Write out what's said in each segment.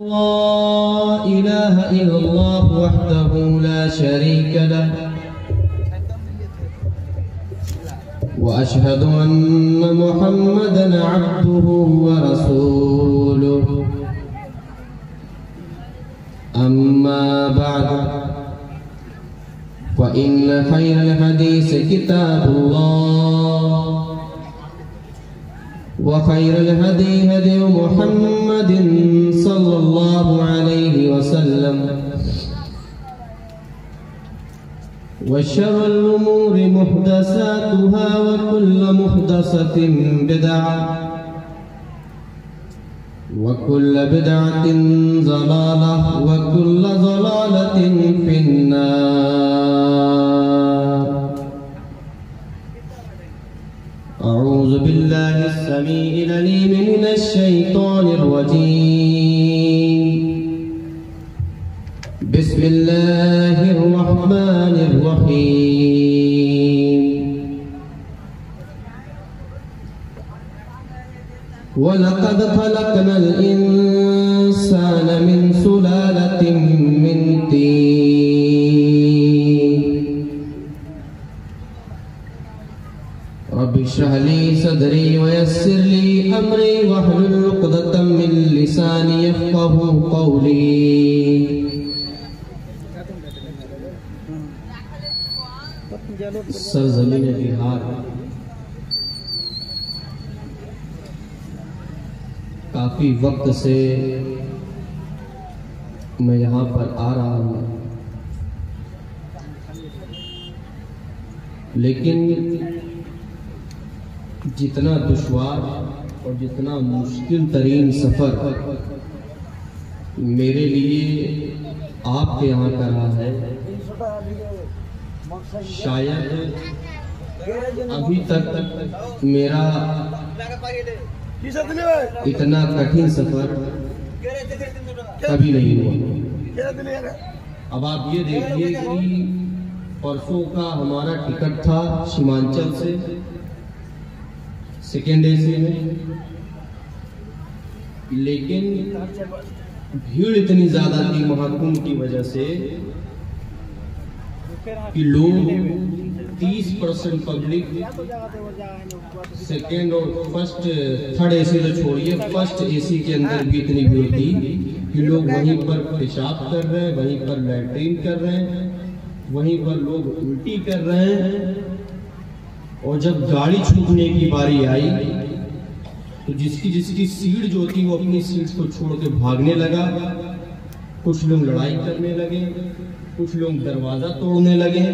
لا إله إلا الله وحده لا شريك له وأشهد أن محمدًا عبده ورسوله أما بعد فإن خير الحديث كتاب الله وخير الهدي هدي محمد صلى الله عليه وسلم وشر الأمور محدثاتها وكل محدثة بدعة وكل بدعة ضلالة وكل ضلالة في النار. أعوذ بالله السميع العليم من الشيطان الرجيم. بسم الله الرحمن الرحيم. ولقد خلقنا الإنسان من سلالة من طين. رب اشرح لي صدري ويسر لي أمري واحلل عقدة من لساني يفقهوا قولي. سرزمین بہار کافی وقت سے میں یہاں پر آ رہا ہوں، لیکن جتنا دشوار اور جتنا مشکل ترین سفر میرے لیے آپ کے یہاں کا رہا ہے، شاید ابھی تک میرا اتنا کٹھن سفر کبھی نہیں ہوا۔ اب آپ یہ دیکھیے کہ پرسوں کا ہمارا ٹکٹ تھا سیمانچل سے سیکنڈ اے سی میں، لیکن بھیڑ اتنی زیادہ تھی محکوم کی وجہ سے کہ لوگ 30% پبلک سیکنڈ اور فرسٹ تھرڈ اے سی تو چھوڑیے، فرسٹ اے سی کے اندر بھی اتنی بھیڑ تھی کہ لوگ وہیں پر پیشاب کر رہے ہیں، وہیں پر لیٹرین کر رہے ہیں، وہیں پر لوگ الٹی کر رہے ہیں۔ اور جب گاڑی چھوٹنے کی باری آئی تو جس کی سیٹ جو تھی وہ اپنی سیٹ کو چھوڑ کے بھاگنے لگا، کچھ لوگ لڑائی کرنے لگے، کچھ لوگ دروازہ توڑنے لگے۔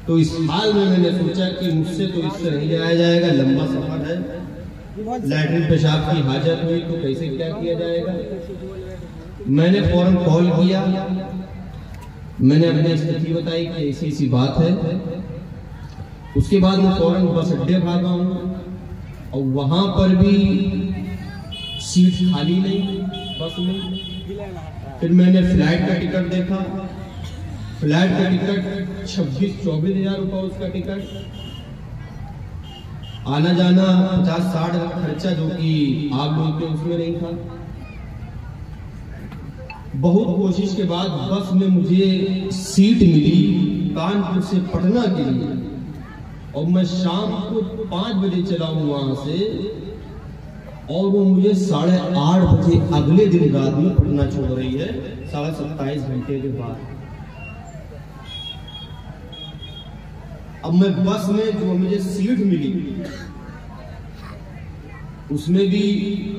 تو اس حال میں نے سوچا کہ مجھ سے تو اس سے نہیں جایا جائے گا، لمبا سفر ہے، لیٹرین پیشاب کی حاجت ہوئی تو کیسے کیا کیا جائے گا۔ میں نے فوراً کال کیا، میں نے اپنی استھتی بتائی کہ ایسی ایسی بات ہے۔ اس کے بعد میں فوراً بس اڈے بھاگا ہوں، اور وہاں پر بھی سیٹ خالی نہیں بس میں۔ پھر میں نے فلائٹ کا ٹکٹ دیکھا، فلائٹ کا ٹکٹ 26-24 ہزار روپے اس کا ٹکٹ، آنا جانا 50-60 ہزار خرچہ جو کہ آپ لوگ کے اس میں نہیں تھا۔ بہت کوشش کے بعد بس میں مجھے سیٹ ملی کانپور سے پٹنہ کے لیے، اور میں شام کو 5 بجے چلا ہوں وہاں سے، اور وہ مجھے 8:30 بجے اگلے دن رات میں پٹنہ چھوڑ رہی ہے، 27.5 گھنٹے کے بعد۔ اب میں بس میں جو مجھے سیٹ ملی اس میں بھی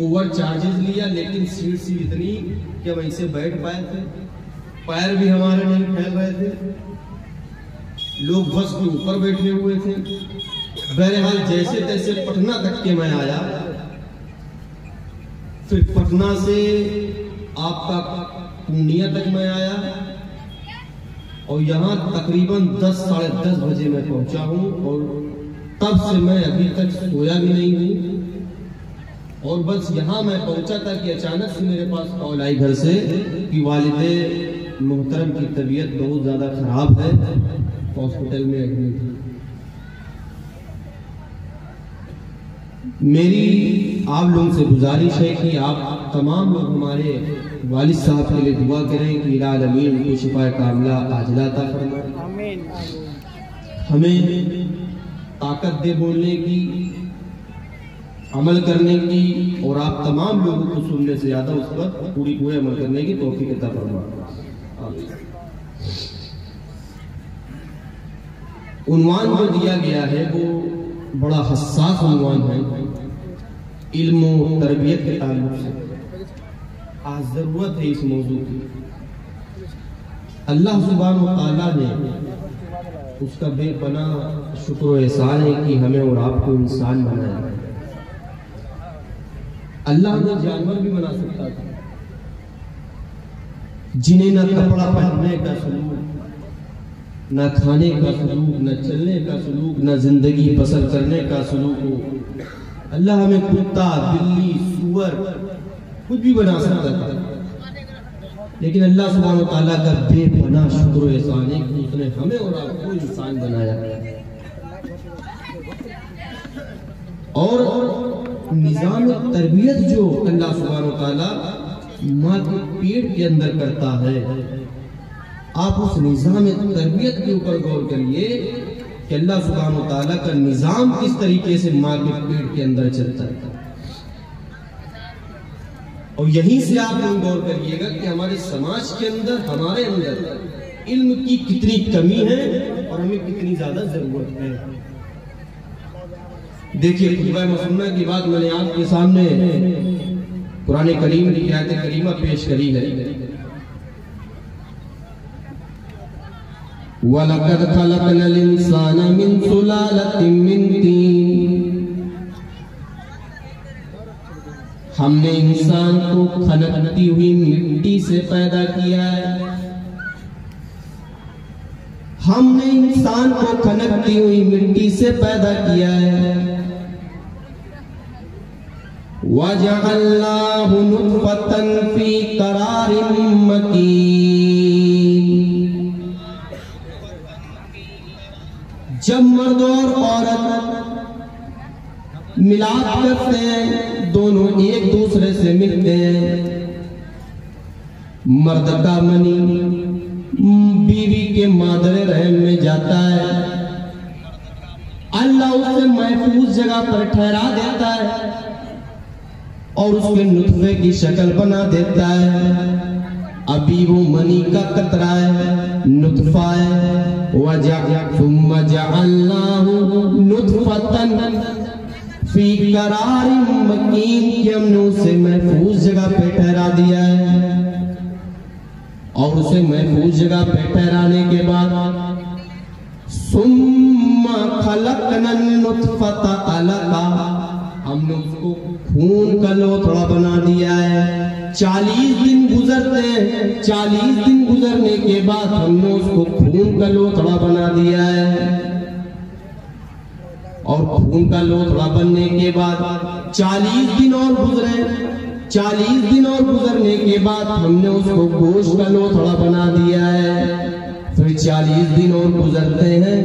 اوور چارجز لیا، لیکن سیٹ سی اتنی کہ ہم ایسے بیٹھ پائے تھے، پیر بھی ہمارے نہیں پھیل رہے تھے، لوگ بس کے اوپر بیٹھے ہوئے تھے۔ بہرحال جیسے تیسے پٹنہ تک کے میں آیا، پھر پٹنہ سے آپ کا پورنیہ تک میں آیا، اور یہاں تقریباً 10-10:30 بجے میں پہنچا ہوں، اور تب سے میں ابھی تک سویا بھی نہیں ہوں۔ اور بس یہاں میں پہنچا تھا کہ اچانک سے میرے پاس کال آئی گھر سے کہ والد محترم کی طبیعت بہت زیادہ خراب ہے، ہاسپٹل میں ایڈمٹ ہے۔ میری آپ لوگوں سے گزارش ہے کہ آپ تمام لوگ ہمارے والد صاحب کے لیے دعا کریں کہ الہ العالمین کو شفا کاملہ عاجلہ عطا فرمائے، ہمیں طاقت دے بولنے کی، عمل کرنے کی، اور آپ تمام لوگوں کو سننے سے زیادہ اس پر پوری عمل کرنے کی توفیق عطا فرمائے۔ عنوان جو دیا گیا ہے وہ بڑا حساس عنوان ہے، علم و تربیت کے تعلق سے آج ضرورت ہے اس موضوع کی۔ اللہ سبحانہ و تعالیٰ نے اس کا بے پناہ شکر و احسان ہے کہ ہمیں اور آپ کو انسان بنایا ہے۔ اللہ نے جانور بھی بنا سکتا تھا، جنہیں نہ کپڑا پہننے کا سلوک، نہ کھانے کا سلوک، نہ چلنے کا سلوک، نہ زندگی بسر کرنے کا سلوک ہو، اللہ ہمیں کتا، بلی، سور کچھ بھی بنا سکتا تھا، لیکن اللہ سبحانہ و تعالیٰ کا بے پناہ شکر و احسان ہے کہ اس نے ہمیں اور آپ کو انسان بنایا۔ اور نظام تربیت جو اللہ سبحانہ و تعالیٰ ماں کے پیٹ کے اندر کرتا ہے، آپ اس نظام تربیت کے اوپر غور کریے کہ اللہ سبحانہ و تعالیٰ کا نظام کس طریقے سے ماں کے پیٹ کے اندر چلتا ہے۔ اور یہیں سے آپ لوگ غور کریے گا کہ ہمارے سماج کے اندر، ہمارے اندر علم کی کتنی کمی ہے اور ہمیں کتنی زیادہ ضرورت ہے۔ دیکھیے خطبہ مسنہ کی بات میں نے آپ کے سامنے قرآن کریم کی آیت کریمہ پیش کری ہے، وَلَقَدْ خَلَقْنَا الْإِنسَانَ مِنْ سُلَالَةٍ مِّن طِينٍ، ہم نے انسان کو کھنکتی ہوئی مٹی سے پیدا کیا ہے، ہم نے انسان کو کھنکتی ہوئی مٹی سے پیدا کیا ہے۔ وَجَعَلْنَاهُ نُطْفَةً فِي قَرَارٍ مَّكِينٍ، جب مرد اور عورت ملاپ کرتے ہیں، دونوں ایک دوسرے سے ملتے ہیں، مرد کا منی بیوی کے مادر رحم میں جاتا ہے، اللہ اسے محفوظ جگہ پر ٹھہرا دیتا ہے اور اس کے نطفے کی شکل بنا دیتا ہے۔ ابھی وہ منی کا قطرہ ہے، نطفہ ہے، ثم جعلناه نطفة فی قرار مکین، کہ ہم نے اسے محفوظ جگہ پہ ٹھہرا دیا ہے، اور اسے محفوظ جگہ پہ ٹھہرانے کے بعد ثم خلقنا النطفة علقہ، ہم نے اس کو خون کا لوتھڑا بنا دیا ہے۔ 40 دن گزرتے ہیں، 40 دن گزرنے کے بعد ہم نے اس کو خون کا لوتھڑا بنا دیا ہے، اور خون کا لوتھڑا بننے کے بعد 40 دن اور گزرے، 40 دن اور گزرنے کے بعد ہم نے اس کو گوشت کا لوتھڑا بنا دیا ہے۔ پھر 40 دن اور گزرتے ہیں،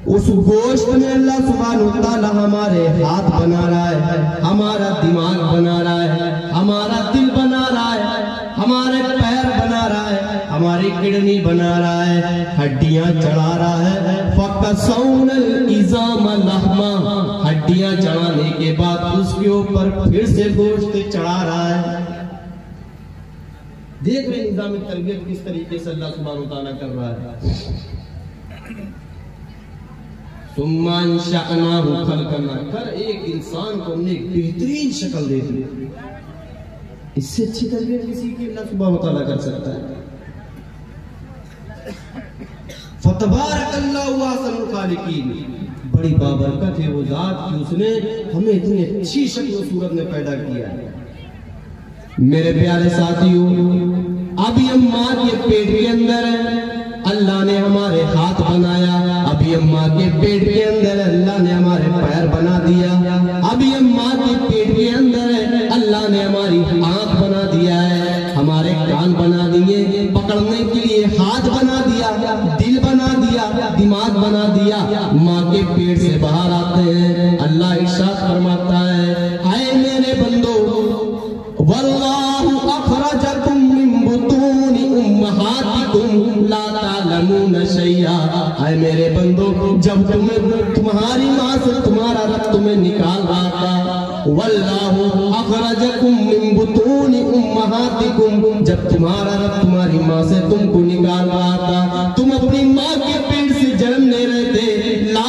اس گوشت میں اللہ سبحانہ و تعالیٰ ہمارے ہاتھ بنا رہا ہے، ہمارا دماغ بنا رہا ہے، ہمارا دل بنا رہا ہے، ہمارے پیر بنا رہا ہے، ہماری کڈنی بنا رہا ہے، ہڈیاں چڑھا رہا ہے۔ فَقَسَوْنَا الْعِظَامَ لَحْمًا، ہڈیاں چڑھانے کے بعد اس کے اوپر پھر سے گوشت چڑھا رہا ہے۔ دیکھ رہے نظام تربیت کس طریقے سے اللہ سبحانہ و تعالیٰ کر رہا ہے۔ ثم انشأناه خلقا، کر ایک انسان کو ہم نے ایک بہترین شکل دے دی، اس سے اچھی تربیت کسی کی اللہ سبحانہ و تعالیٰ کر سکتا ہے۔ فتبارک اللہ احسن الخالقین، بڑی بابرکت ہے وہ ذات کہ اس نے ہمیں اتنی اچھی شکل و صورت میں پیدا کیا ہے۔ میرے پیارے ساتھیوں، ابھی ہم ماں کے پیٹ کے اندر ہیں، اللہ نے ہمارے ہاتھ بنایا، ابھی ہم ماں کے پیٹ کے اندر اللہ نے ہمارے پیر بنا دیا، ابھی ہم ماں کے پیٹ کے اندر ہے، اللہ نے ہماری آنکھ بنا دیا ہے، ہمارے کان بنا دیے، پکڑنے کے لیے ہاتھ بنا دیا، دل بنا دیا، دماغ بنا دیا۔ ماں کے پیٹ سے باہر آتے ہیں، اللہ ارشاد فرماتا ہے، اے میرے بندو اے میرے بندو جب تمہاری ماں سے تمہارا رب تمہیں نکال رہا تھا واللہ اخرجکم من بطون امہاتکم جب تمہارا رب تمہاری ماں سے تم کو نکال رہا تھا تم اپنی ماں کے پیٹ سے جنم لے رہے تھے لا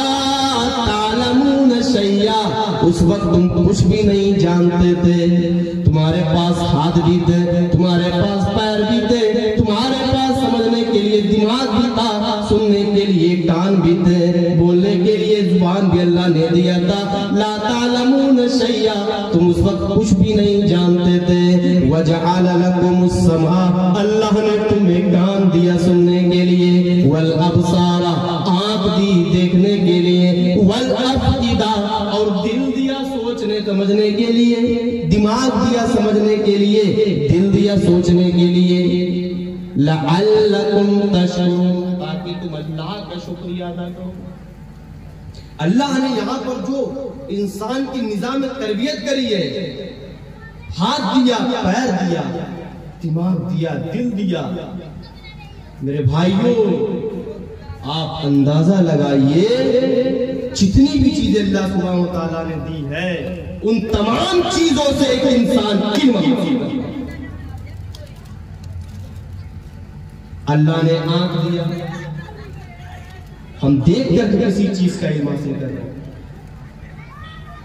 تعلمون شیئا اس وقت تم کچھ بھی نہیں جانتے تھے تمہارے پاس ہاتھ بھی تھے تمہارے پاس پیر بھی تھے تمہارے پاس سمجھنے کے لیے دماغ بھی تھا سننے کے لیے کان بھی تھے بولنے کے لیے زبان بھی اللہ نے دیا تھا لا تعلمون شیئا تم اس وقت کچھ بھی نہیں جانتے تھے وجعل لکم السمع اللہ نے تمہیں کان دیا سننے کے لیے والابصار آنکھ دی دیکھنے کے لیے والافئدہ اور دل دیا سوچنے سمجھنے کے لیے دماغ دیا سمجھنے کے لیے دل دیا سوچنے کے لیے لعلکم تشکرون تاکہ تم اللہ کا شکریہ ادا کرو اللہ نے یہاں پر جو انسان کی نظام تربیت کری ہے ہاتھ دیا پیر دیا دماغ دیا دل دیا میرے بھائیوں آپ اندازہ لگائیے جتنی بھی چیزیں اللہ سبحانہ و تعالیٰ نے دی ہے ان تمام چیزوں سے ایک انسان علم حاصل کرتا ہے اللہ نے آنکھ دیا ہم دیکھ کر کسی چیز کا علم حاصل کر رہے ہیں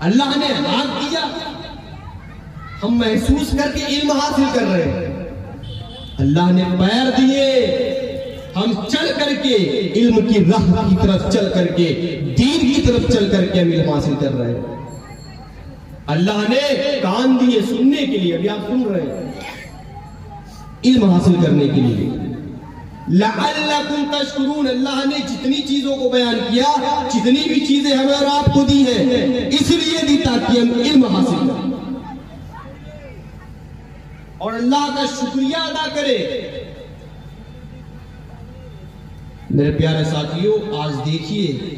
اللہ نے ہاتھ دیا ہم محسوس کر کے علم حاصل کر رہے ہیں اللہ نے پیر دیے ہم چل کر کے علم کی راہ کی طرف چل کر کے دین کی طرف چل کر کے ہم علم حاصل کر رہے ہیں اللہ نے کان دیے سننے کے لیے ابھی آپ سن رہے ہیں علم حاصل کرنے کے لیے لعلکم تشکرون اللہ نے جتنی چیزوں کو بیان کیا جتنی بھی چیزیں ہمیں اور آپ کو دی ہیں اس لیے دی تاکہ ہم علم حاصل کریں اور اللہ کا شکریہ ادا کرے میرے پیارے ساتھیوں آج دیکھیے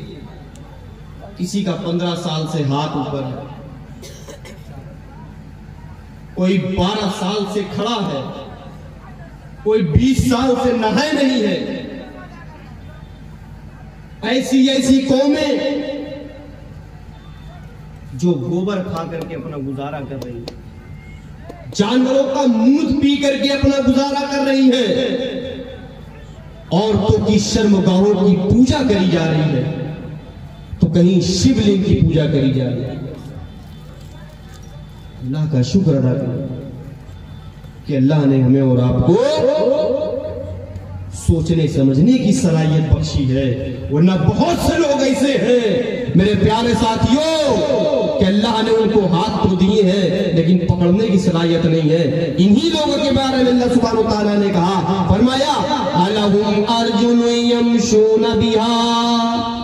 کسی کا 15 سال سے ہاتھ اوپر ہے کوئی 12 سال سے کھڑا ہے کوئی 20 سال سے نہائے نہیں ہے ایسی قومیں جو گوبر کھا کر کے اپنا گزارا کر رہی ہیں جانوروں کا مونت پی کر کے اپنا گزارا کر رہی ہے عورتوں کی شرمگاہوں کی پوجا کری جا رہی ہے تو کہیں شیو لنگ کی پوجا کری جا رہی ہے اللہ کا شکر ادا کریں کہ اللہ نے ہمیں اور آپ کو سوچنے سمجھنے کی صلاحیت بخشی ہے ورنہ بہت سے لوگ ایسے ہیں میرے پیارے ساتھیوں کہ اللہ نے ان کو ہاتھ تو دیے ہیں لیکن پکڑنے کی صلاحیت نہیں ہے انہی لوگوں کے بارے میں اللہ سبحانہ و تعالیٰ نے کہا فرمایا الہم ارجل یمشون بہا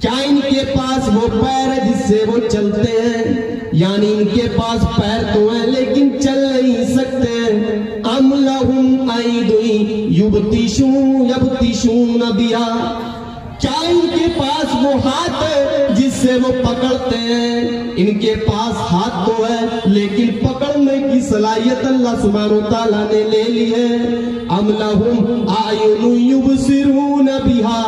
کیا ان کے پاس وہ پیر ہے جس سے وہ چلتے ہیں یعنی ان کے پاس پیر تو ہیں لیکن چل نہیں سکتے ام لہم اید یبطشون بہا کیا ان کے پاس وہ ہاتھ ہے جس سے وہ پکڑتے ہیں ان کے پاس ہاتھ تو ہے لیکن پکڑنے کی صلاحیت اللہ سبحانہ و تعالیٰ نے لے لی ہے ام لہم اعین یبصرون بہا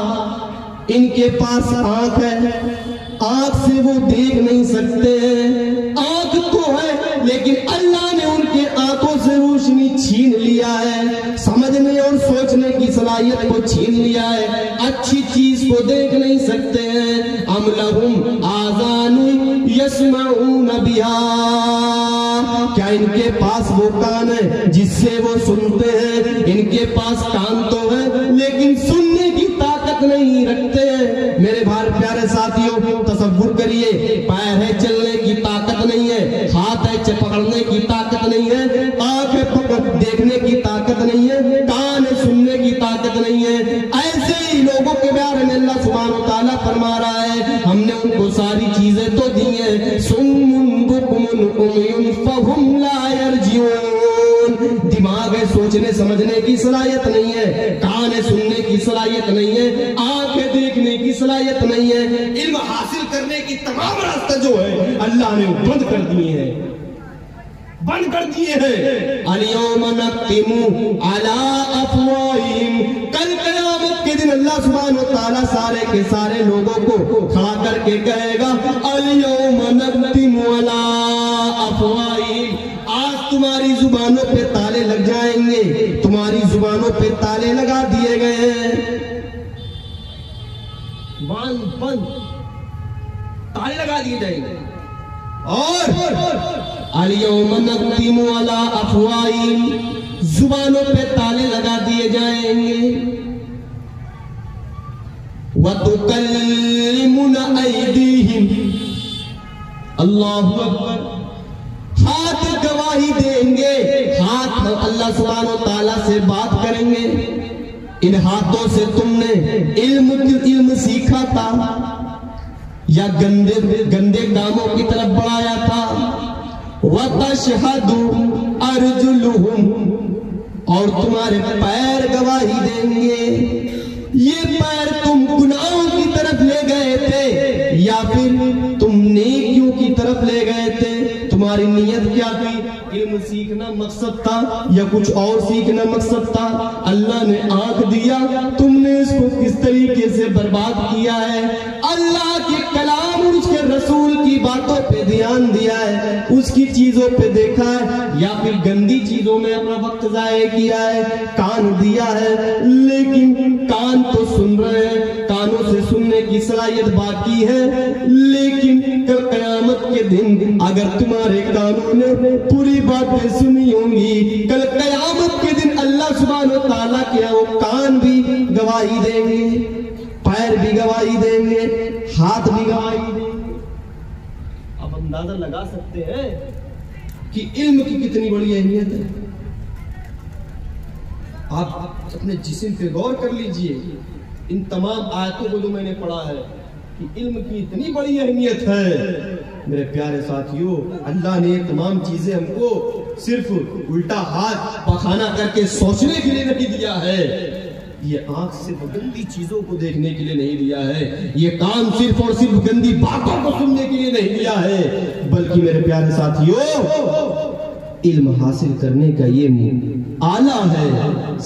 ان کے پاس آنکھ ہے آنکھ سے وہ دیکھ نہیں سکتے آنکھ تو ہے لیکن اللہ نے ان کے آنکھوں سے روشنی چھین لیا ہے سمجھنے اور سوچنے کی صلاحیت کو چھین لیا ہے اچھی چیز کو دیکھ نہیں سکتے ہیں ام لہم آذان یسمعون بہا کیا ان کے پاس وہ کان ہے جس سے وہ سنتے ہیں ان کے پاس کان تو ہے لیکن سننے کی طاقت نہیں رکھتے ہیں میرے بھائی پیارے ساتھیوں تصور کریے پیر ہے چلنے کی طاقت نہیں ہے ہاتھ ہے پکڑنے کی طاقت نہیں ہے آنکھ ہے دیکھنے کی طاقت نہیں ہے کان ہے سننے کی طاقت نہیں ہے ایسے ہی لوگوں کے بارے میں اللہ سبحانہ و تعالیٰ فرما رہا ہے ہم نے ان کو ساری چیزیں تو دی ہیں سم بکم عمی فہم لا یرجعون دماغ ہے سوچنے سمجھنے کی صلاحیت نہیں ہے کان ہے سننے کی صلاحیت نہیں ہے آنکھ ہے دیکھنے کی صلاحیت نہیں ہے علم حاصل کرنے کی تمام راستہ جو ہے اللہ نے بند کر دیے ہیں الیوم نختم علی افواہہم کل قیامت کے دن اللہ اللہ سبحانہ و تعالیٰ سارے کے سارے لوگوں کو کھڑا کر کے کہے گا الیوم نختم علی افواہہم، آج تمہاری زبانوں پہ تالے لگ جائیں گے، تمہاری زبانوں پہ تالے لگا دیے گئے ہیں، زبان بند، تالے لگا دیے جائیں گے۔ اور الیوم نختم علی افواہہم، زبانوں پہ تالے لگا دیے جائیں گے، وَتُكَلِّمُنَا أَيْدِيهِمْ، اللہ اکبر، ہاتھ گواہی دیں گے، ہاتھ اللہ سبحانہ و تعالیٰ سے بات کریں گے، ان ہاتھوں سے تم نے علم سیکھا تھا یا گندے کاموں کی طرف بڑھایا تھا، وَتَشْهَدُ أَرْجُلُهُمْ، اور تمہارے پیر گواہی دیں گے، یہ پیر تم گناہوں کی طرف لے گئے تھے یا پھر تم نیکیوں کی طرف لے گئے تھے، تمہاری نیت کیا تھی، علم سیکھنا مقصد تھا یا کچھ اور سیکھنا مقصد تھا، اللہ نے آنکھ دیا، تم نے اس کو کس طریقے سے برباد کیا ہے، اللہ کے کلام اور اس کے رسول کی باتوں پہ دھیان دیا ہے، اس کی چیزوں پہ دیکھا ہے یا پھر گندی چیزوں میں اپنا وقت ضائع کیا ہے، کان دیا ہے لیکن کان تو سن رہے ہیں، کانوں سے سننے کی صلاحیت باقی ہے، لیکن کل قیامت کے دن اگر تمہارے کانوں نے پوری باتیں سنی ہوں گی، کل قیامت کے دن اللہ سبحانہ و تعالیٰ کے وہ کان بھی گواہی دیں گے، پیر بھی گواہی دیں گے، ہاتھ بھی گواہی دیں گے۔ اب اندازہ لگا سکتے ہیں کہ علم کی کتنی بڑی اہمیت ہے۔ آپ اپنے جسم پہ غور کر لیجئے، ان تمام آیتوں کو جو میں نے پڑھا ہے کہ علم کی اتنی بڑی اہمیت ہے۔ میرے پیارے ساتھیوں، اللہ نے یہ تمام چیزیں ہم کو صرف الٹا ہاتھ پخانا کر کے سوچنے کے لیے نہیں دیا ہے، یہ آنکھ صرف گندی چیزوں کو دیکھنے کے لیے نہیں دیا ہے، یہ کان صرف اور صرف گندی باتوں کو سننے کے لیے نہیں دیا ہے، بلکہ میرے پیارے ساتھیوں علم حاصل کرنے کا یہ آلہ ہے،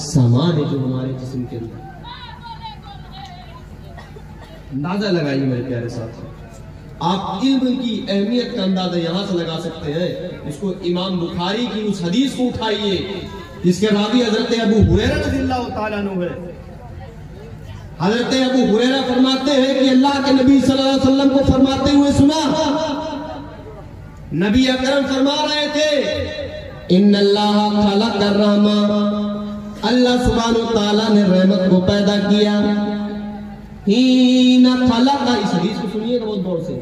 سامان ہے جو ہمارے جسم کے اندر۔ اندازہ لگائیے میرے پیارے ساتھیوں، آپ علم کی اہمیت کا اندازہ یہاں سے لگا سکتے ہیں، اس کو امام بخاری کی اس حدیث کو اٹھائیے جس کے راوی حضرت ابو ہریرہ رضی اللہ تعالیٰ عنہ ہے۔ حضرت ابو ہریرہ فرماتے ہیں کہ اللہ کے نبی صلی اللہ علیہ وسلم کو فرماتے ہوئے سنا، نبی اکرم فرما رہے تھے ان اللہ خلق الرحمہ، اللہ سبحانہ و تعالیٰ نے رحمت کو پیدا کیا، ہین خلق، اس حدیث کو سنیے بہت غور سے،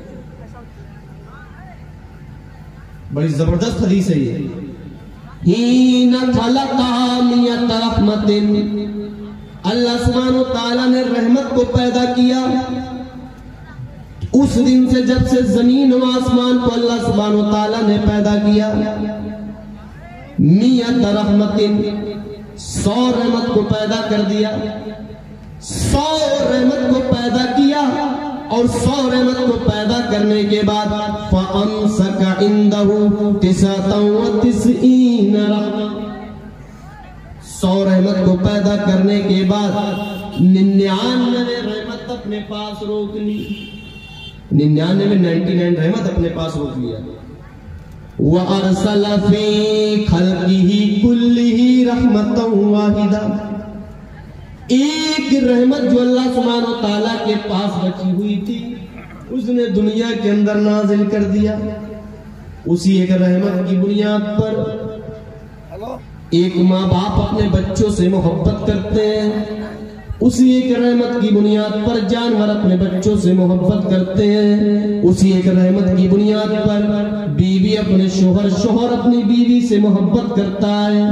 بڑی زبردست حدیث ہے یہ، ہین خلق میت رحمت، اللہ سبحانہ و تعالیٰ نے رحمت کو پیدا کیا، اس دن سے جب سے زمین و آسمان کو اللہ سبحانہ و تعالیٰ نے پیدا کیا، میت رحمت، 100 رحمت کو پیدا کر دیا، 100 رحمت کو پیدا کیا، اور 100 رحمت کو پیدا کرنے کے بعد فَأَمْسَكَ عِنْدَهُ 99 رحمت، 100 رحمت کو پیدا کرنے کے بعد 99 رحمت اپنے پاس روک لی، 99 رحمت اپنے پاس روک لیا، وَأَرْسَلَ فِي خَلْقِهِ كُلِّهِ رَحْمَةً وَاحِدَةً، ایک رحمت جو اللہ سبحانہ و تعالیٰ کے پاس بچی ہوئی تھی اس نے دنیا کے اندر نازل کر دیا، اسی ایک رحمت کی بنیاد پر ایک ماں باپ اپنے بچوں سے محبت کرتے ہیں، اسی ایک رحمت کی بنیاد پر جانور اپنے بچوں سے محبت کرتے ہیں، اسی ایک رحمت کی بنیاد پر بیوی اپنے شوہر، شوہر اپنی بیوی سے محبت کرتا ہے،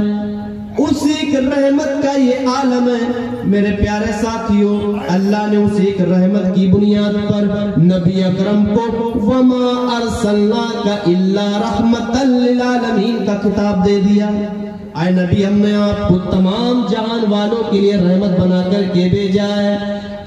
اسی ایک رحمت کا یہ عالم ہے۔ میرے پیارے ساتھیوں، اللہ نے اس ایک رحمت کی بنیاد پر نبی اکرم کو وَمَا أَرْسَلْنَاكَ إِلَّا رَحْمَةً لِلْعَالَمِينَ کا خطاب دے دیا، اے نبی ہم نے آپ کو تمام جہان والوں کے لیے رحمت بنا کر کے بھیجا ہے۔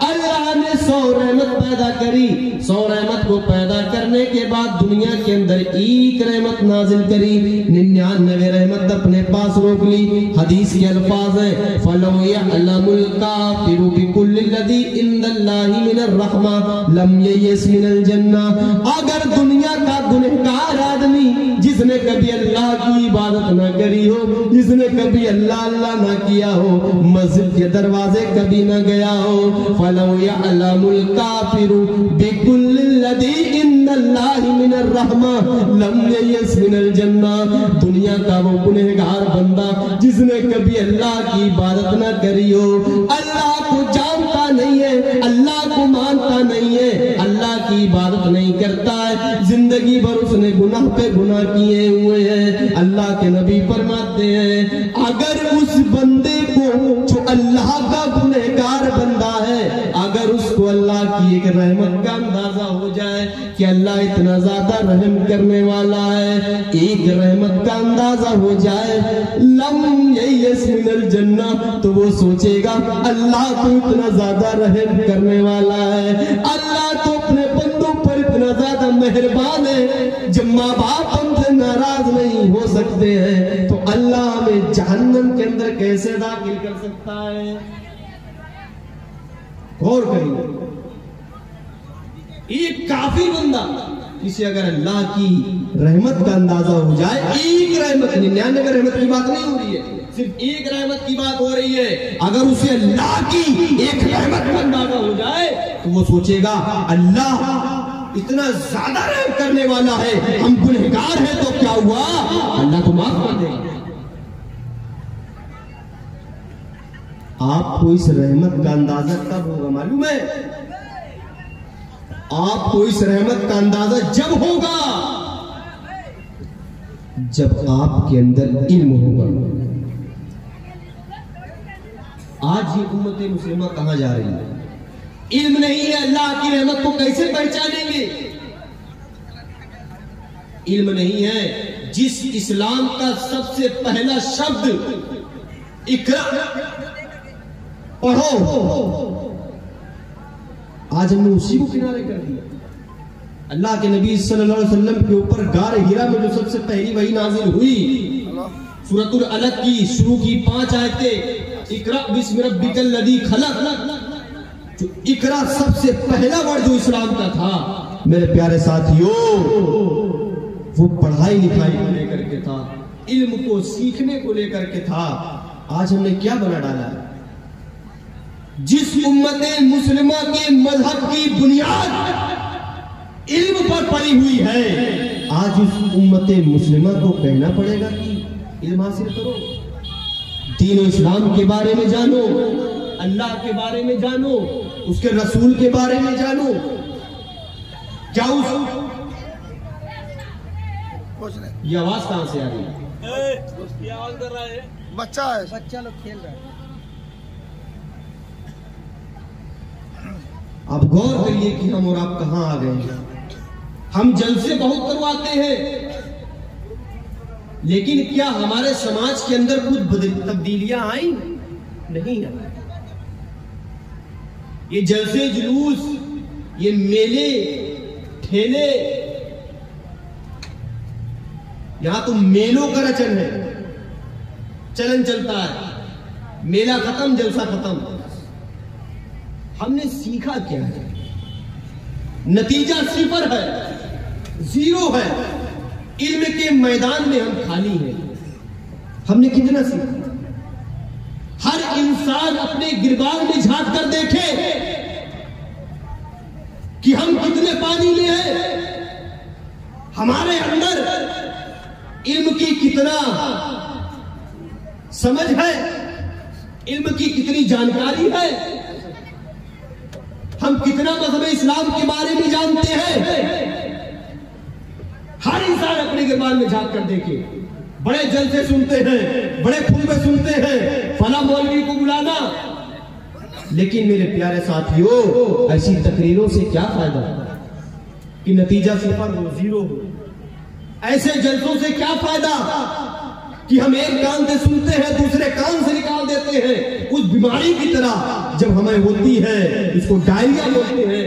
اللہ نے 100 رحمت پیدا کری، 100 رحمت کو پیدا کرنے کرنے کے بعد دنیا کے اندر ایک رحمت نازل کری، 99 رحمت اپنے پاس روک لی۔ حدیث کے الفاظ ہیں فَلَوْ يَعْلَمُ الْكَافِرُ بِكُلِّ الَّذِي عِنْدَ اللَّهِ مِنَ الرَّحْمَةِ لَمْ يَيْأَسْ مِنَ الْجَنَّةِ۔ اگر دنیا کا گنہگار آدمی جس نے کبھی اللہ کی عبادت نہ کری ہو، جس نے کبھی اللہ اللہ نہ کیا ہو، مسجد کے دروازے کبھی نہ گیا ہو، فَلَوْ يَعْلَمُ الْكَافِرُ بِكُلِّ الَّذِي عِنْدَ اللَّهِ مِنَ الرَّحْمَةِ لَمْ يَيْأَسْ مِنَ الْجَنَّةِ۔ دنیا کا وہ گنہگار بندہ جس نے کبھی اللہ کی عبادت نہ کری ہو، اللہ کو جانتا نہیں ہے، اللہ کو مانتا نہیں ہے، اللہ کی عبادت نہیں کرتا ہے، زندگی بھر اس نے گناہ پہ گناہ کیے ہوئے ہیں، اللہ کے نبی فرماتے ہیں اگر اس بندے کو جو اللہ کا گنہگار بندہ ہے، اگر اس کو اللہ کی ایک رحمت کا اندازہ ہو جائے کہ اللہ اتنا زیادہ رحم کرنے والا ہے، ایک رحمت کا اندازہ ہو جائے، لم ییس من الجنہ، تو وہ سوچے گا اللہ تو اتنا زیادہ رحم کرنے والا ہے، اللہ تو اپنے بندوں پر اتنا زیادہ مہربان ہے، جب ماں باپ ہم سے ناراض نہیں ہو سکتے ہیں تو اللہ ہمیں جہنم کے اندر کیسے داخل کر سکتا ہے؟ غور کریے، ایک کافی بندہ اسے اگر اللہ کی رحمت کا اندازہ ہو جائے، ایک رحمت، 99 رحمت کی بات نہیں ہو رہی ہے، صرف ایک رحمت کی بات ہو رہی ہے، اگر اسے اللہ کی ایک رحمت کا اندازہ ہو جائے تو وہ سوچے گا اللہ اتنا زیادہ رحم کرنے والا ہے، ہم گنہگار ہیں تو کیا ہوا، اللہ کو معاف کر دے گا۔ آپ کو اس رحمت کا اندازہ کب ہوگا معلوم ہے؟ آپ کو اس رحمت کا اندازہ جب ہوگا جب آپ کے اندر علم ہوگا۔ آج یہ امت مسلمہ کہاں جا رہی ہے؟ علم نہیں ہے، اللہ کی رحمت کو کیسے پہچانیں گے؟ علم نہیں ہے، جس اسلام کا سب سے پہلا شبد اقرا پڑھو، آج ہم نے اسی کو کنارے کر دیا۔ اللہ کے نبی صلی اللہ علیہ وسلم کے اوپر غار ہیرا میں جو سب سے پہلی وحی نازل ہوئی، سورۃ العلق کی شروع کی 5 آیتیں، اقرا بسم ربک الذی خلق، جو اقرا سب سے پہلا ورڈ جو اسلام کا تھا میرے پیارے ساتھیوں، وہ پڑھائی لکھائی کو لے کر کے تھا، علم کو سیکھنے کو لے کر کے تھا۔ آج ہم نے کیا بنا ڈالا ہے؟ جس امت مسلمہ کے مذہب کی بنیاد علم پر پڑی ہوئی ہے، آج اس امت مسلمہ کو کہنا پڑے گا کہ علم حاصل کرو، دین و اسلام کے بارے میں جانو، اللہ کے بارے میں جانو، اس کے رسول کے بارے میں جانو۔ کیا اس یہ آواز کہاں سے آ رہی ہے؟ یہ آواز کر رہا ہے بچہ ہے، بچہ لوگ کھیل رہا ہے۔ اب غور کریے کہ ہم اور آپ کہاں آ گئے ہیں۔ ہم جلسے بہت کرواتے ہیں، لیکن کیا ہمارے سماج کے اندر کچھ تبدیلیاں آئیں؟ نہیں آئیں۔ یہ جلسے جلوس، یہ میلے ٹھیلے، یہاں تو میلوں کا رچن ہے، چلن چلتا ہے، میلہ ختم جلسہ ختم۔ ہم نے سیکھا کیا ہے؟ نتیجہ صفر ہے، زیرو ہے، علم کے میدان میں ہم خالی ہیں۔ ہم نے کتنا سیکھا؟ ہر انسان اپنے گربان میں جھانک کر دیکھے کہ ہم کتنے پانی میں ہیں، ہمارے اندر علم کی کتنا سمجھ ہے، علم کی کتنی جانکاری ہے، ہم کتنا مذہب اسلام کے بارے میں جانتے ہیں۔ ہر انسان اپنے گربان میں جھانک کر دیکھے۔ بڑے جلسے سنتے ہیں، بڑے خطبے سنتے ہیں، فلاں مولوی کو بلانا، لیکن میرے پیارے ساتھیوں ایسی تقریروں سے کیا فائدہ کہ نتیجہ صفر ہو، زیرو ہو؟ ایسے جلسوں سے کیا فائدہ کہ ہم ایک کان سے سنتے ہیں دوسرے کان سے نکال دیتے ہیں؟ اس بیماری کی طرح جب ہمیں ہوتی ہے، اس کو ڈائریا بولتے ہیں،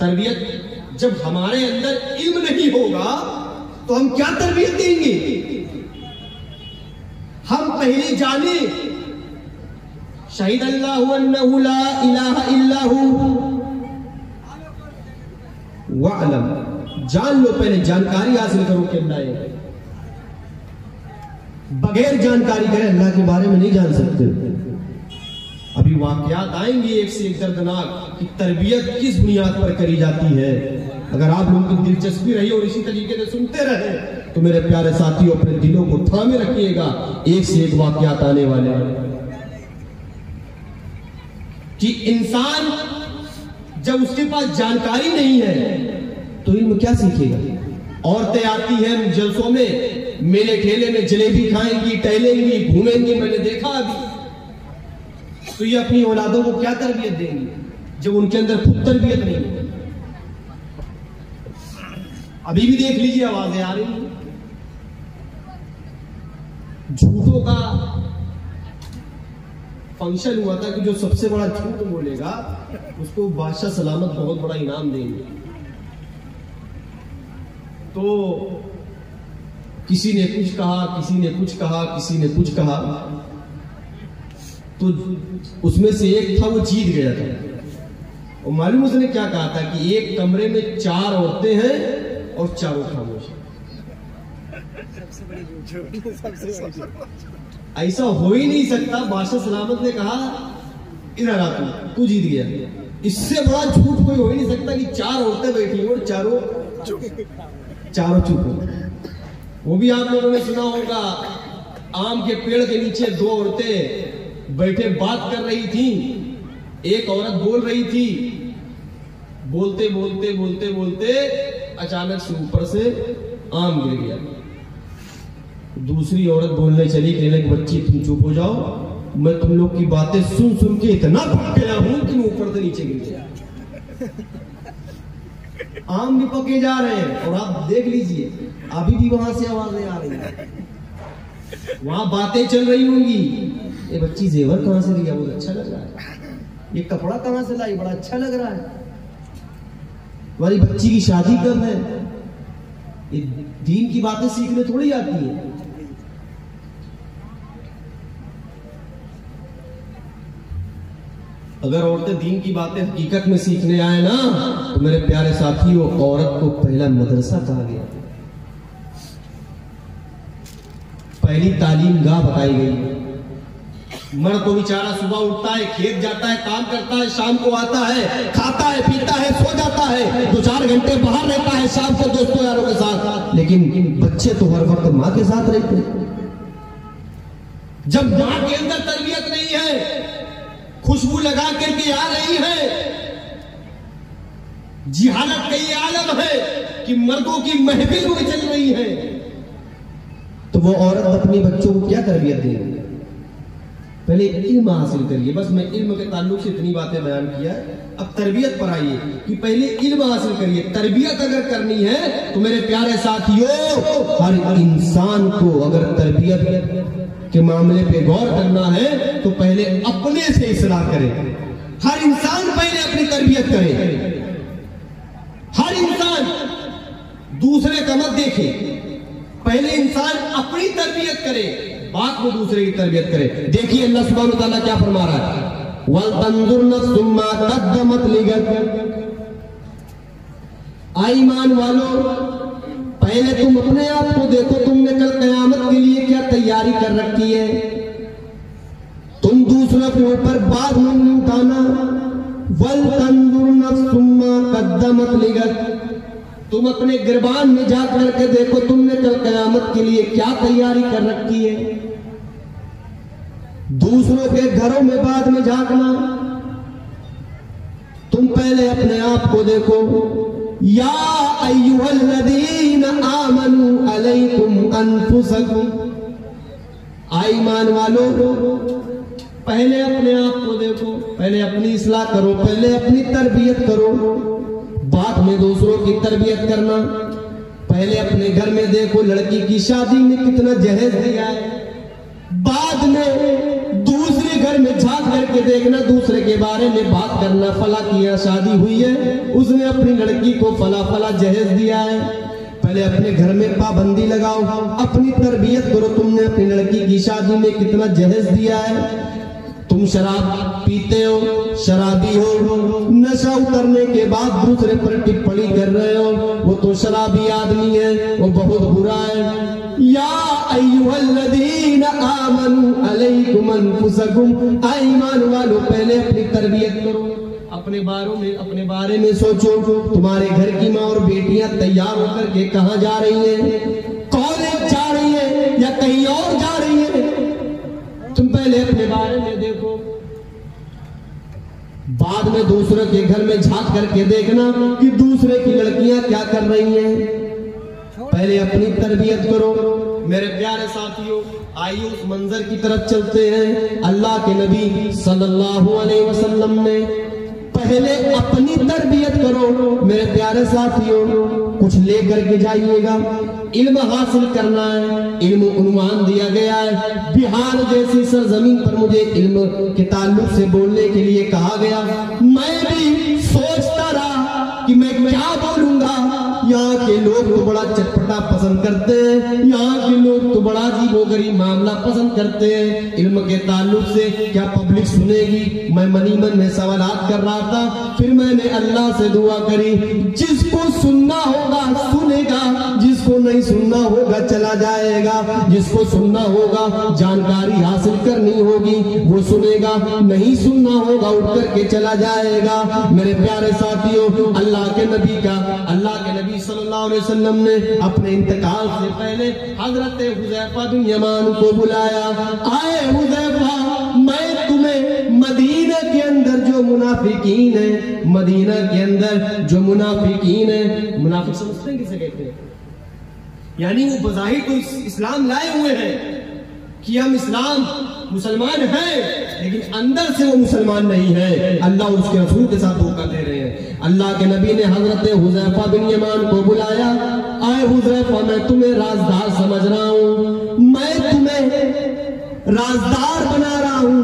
تربیت جب ہمارے اندر علم نہیں ہوگا تو ہم کیا تربیت دیں گے؟ ہم پہلے جانیں شہید اللہ انہ لا الہ الا ہو وعلم، جان لو، پہلے جانکاری حاصل کرو کہ اللہ ہے۔ بغیر جانکاری کرے اللہ کے بارے میں نہیں جان سکتے۔ ابھی واقعات آئیں گے ایک سے ایک دردناک کہ تربیت کس بنیاد پر کری جاتی ہے۔ اگر آپ لوگوں کی دلچسپی رہی اور اسی طریقے سے سنتے رہے تو میرے پیارے ساتھیوں اپنے دلوں کو تھامے رکھیے گا، ایک سے ایک واقعات آنے والے کہ انسان جب اس کے پاس جانکاری نہیں ہے تو علم کیا سیکھے گا؟ عورتیں آتی ہیں جلسوں میں، میلے ٹھیلے میں جلیبی کھائیں گی، ٹہلیں گی، گھومیں گی، میں نے دیکھا ابھی، تو یہ اپنی اولادوں کو کیا تربیت دیں گی جب ان کے اندر خود تربیت نہیں ہے؟ ابھی بھی دیکھ لیجیے آوازیں آ رہی ہیں، جھوٹوں کا فنکشن ہوا تھا کہ جو سب سے بڑا جھوٹ بولے گا اس کو بادشاہ سلامت بہت بڑا انعام دیں گے۔ تو کسی نے کچھ کہا، کسی نے کچھ کہا، کسی نے کچھ کہا، تو اس میں سے ایک تھا وہ جیت گیا تھا۔ اور معلوم اس نے کیا کہا تھا کہ ایک کمرے میں 4 عورتیں ہیں اور چاروں خاموش ہیں۔ ایسا ہو ہی نہیں سکتا۔ بادشاہ سلامت نے کہا ادھر آ، تو جیت گیا۔ اس سے بڑا جھوٹ کوئی ہو ہی نہیں سکتا کہ 4 عورتیں بیٹھی اور چاروں چپ ہو۔ وہ بھی آپ لوگوں نے سنا ہوگا، آم کے پیڑ کے نیچے 2 عورتیں بیٹھے بات کر رہی تھیں، ایک عورت بول رہی تھی، بولتے بولتے بولتے بولتے اچانک سے اوپر سے آم گر گیا۔ دوسری عورت بولنے چلی، کہنے کہ بچی تم چپ ہو جاؤ، میں تم لوگ کی باتیں سن سن کے اتنا پک گیا ہوں کہ میں اوپر سے نیچے گر گیا۔ آم بھی پکے جا رہے ہیں اور آپ دیکھ لیجئے ابھی بھی وہاں سے آوازیں آ رہی ہیں، وہاں باتیں چل رہی ہوں گی، یہ بچی زیور کہاں سے لیا، بہت اچھا لگ رہا ہے، یہ کپڑا کہاں سے لائی، بڑا اچھا لگ رہا ہے، ہماری بچی کی شادی کب ہے۔ یہ دین کی باتیں سیکھنے تھوڑی آتی ہیں۔ اگر عورتیں دین کی باتیں حقیقت میں سیکھنے آئے نا تو میرے پیارے ساتھیوں، عورت کو پہلا مدرسہ کہا گیا، پہلی تعلیم گاہ بتائی گئی۔ مرد تو بیچارہ صبح اٹھتا ہے، کھیت جاتا ہے، کام کرتا ہے، شام کو آتا ہے، کھاتا ہے، پیتا ہے، سو جاتا ہے، 2-4 گھنٹے باہر رہتا ہے شام کو دوستوں یاروں کے ساتھ، لیکن بچے تو ہر وقت ماں کے ساتھ رہتے ہیں۔ جب ماں کے اندر تربیت نہیں ہے، خوشبو لگا کر کے آ رہی ہے، جہالت کا یہ عالم ہے کہ مردوں کی محفل میں چل رہی ہے، تو وہ عورت اپنی بچوں کو کیا تربیت دے گی؟ پہلے علم حاصل کریے۔ بس میں علم کے تعلق سے اتنی باتیں بیان کیا ہے، اب تربیت پر آئیے کہ پہلے علم حاصل کریے۔ تربیت اگر کرنی ہے تو میرے پیارے ساتھیوں، ہر انسان کو اگر تربیت کے معاملے پہ غور کرنا ہے تو پہلے اپنے سے اصلاح کرے۔ ہر انسان پہلے اپنی تربیت کرے، ہر انسان دوسرے کا مت دیکھے، پہلے انسان اپنی تربیت کرے، بعد میں دوسرے کی تربیت کرے۔ دیکھیے اللہ سبحانہ وتعالیٰ کیا فرما رہا ہے، وَلْتَنْظُرْ نَفْسٌ مَا قَدَّمَتْ لِغَدٍ۔ ایمان والو، پہلے تم اپنے آپ کو دیکھو، تم نے کل قیامت کے لیے کیا تیاری کر رکھی ہے۔ تم دوسروں کے اوپر بات نہیں اٹھانا۔ وَلْتَنْظُرْ نَفْسٌ مَا قَدَّمَتْ لِغَدٍ، تم اپنے گربان میں جا کر کے دیکھو تم نے کل قیامت کے لیے کیا تیاری کر رکھی ہے۔ دوسروں کے گھروں میں بعد میں جھانکنا، تم پہلے اپنے آپ کو دیکھو۔ یا ایھا الذین آمنوا علیکم انفسکم، ایمان والو پہلے اپنے آپ کو دیکھو، پہلے اپنی اصلاح کرو، پہلے اپنی تربیت کرو، بعد میں دوسروں کی تربیت کرنا۔ پہلے اپنے گھر میں دیکھو لڑکی کی شادی میں کتنا جہیز دیا ہے، بعد میں دوسرے گھر گھر میں جھانک کر کے دیکھنا، دوسرے کے بارے میں بات کرنا، فلاں کی یہاں شادی ہوئی ہے، اس نے اپنی لڑکی کو فلاں جہیز دیا ہے۔ پہلے اپنے گھر میں پابندی لگاؤ، اپنی تربیت کرو، تم نے اپنی لڑکی کی شادی میں کتنا جہیز دیا ہے۔ تم شراب پیتے ہو، شرابی ہو، نشہ اترنے کے بعد دوسرے پر ٹپڑی کر رہے ہو، وہ تو شرابی آدمی ہے، وہ بہت برا ہے۔ یا ایھا الذین آمنوا علیکم انفسکم، ایمان والو پہلے اپنی تربیت کرو، اپنے بارے میں سوچو۔ تمہارے گھر کی ماں اور بیٹیاں تیار ہو کر کے کہاں جا رہی ہیں؟ کالج جا رہی ہیں یا کہیں اور جا رہی ہیں؟ تم پہلے اپنے بارے میں دیکھو، بعد میں دوسرے کے گھر میں جھانک کر کے دیکھنا کہ دوسرے کی لڑکیاں کیا کر رہی ہیں۔ پہلے اپنی تربیت کرو۔ میرے پیارے ساتھیوں، آئیے اس منظر کی طرف چلتے ہیں۔ اللہ کے نبی صلی اللہ علیہ وسلم نے پہلے اپنی تربیت کرو۔ میرے پیارے ساتھیوں، کچھ لے کر کے جائیے گا، علم حاصل کرنا ہے۔ علم عنوان دیا گیا ہے، بہار جیسی سرزمین پر مجھے علم کے تعلق سے بولنے کے لیے کہا گیا۔ میں بھی سوچتا رہا کہ میں کیا بولوں گا۔ یہاں کے لوگ تو بڑا چٹپٹا پسند کرتے ہیں، یہاں کے لوگ تو بڑا عجیب و غریب معاملہ پسند کرتے ہیں۔ علم کے تعلق سے کیا پبلک سنے گی؟ میں منی من میں سوالات کر رہا تھا، پھر میں نے اللہ سے دعا کری، جس کو سننا ہوگا سنے گا، جس کو نہیں سننا ہوگا چلا جائے گا، جس کو سننا ہوگا جانکاری حاصل کرنی ہوگی وہ سنے گا، نہیں سننا ہوگا اٹھ کر کے چلا جائے گا۔ میرے پیارے ساتھیوں، اللہ کے نبی صلی اللہ علیہ وسلم نے اپنے انتقال سے پہلے حضرت حذیفہ بن یمان کو بلایا۔ آئے حذیفہ، میں تمہیں مدینہ کے اندر جو منافقین ہیں، مدینہ کے اندر جو منافقین ہیں، منافق سمجھتے ہیں کسے کہتے ہیں؟ یعنی وہ بظاہر تو اسلام لائے ہوئے ہیں کہ ہم اسلام مسلمان ہیں، لیکن اندر سے وہ مسلمان نہیں ہے، اللہ اور اس کے رسول کے ساتھ دھوکہ دے رہے ہیں۔ اللہ کے نبی نے حضرت حذیفہ بن یمان کو بلایا۔ آئے حذیفہ، میں تمہیں رازدار سمجھ رہا ہوں، میں تمہیں رازدار بنا رہا ہوں،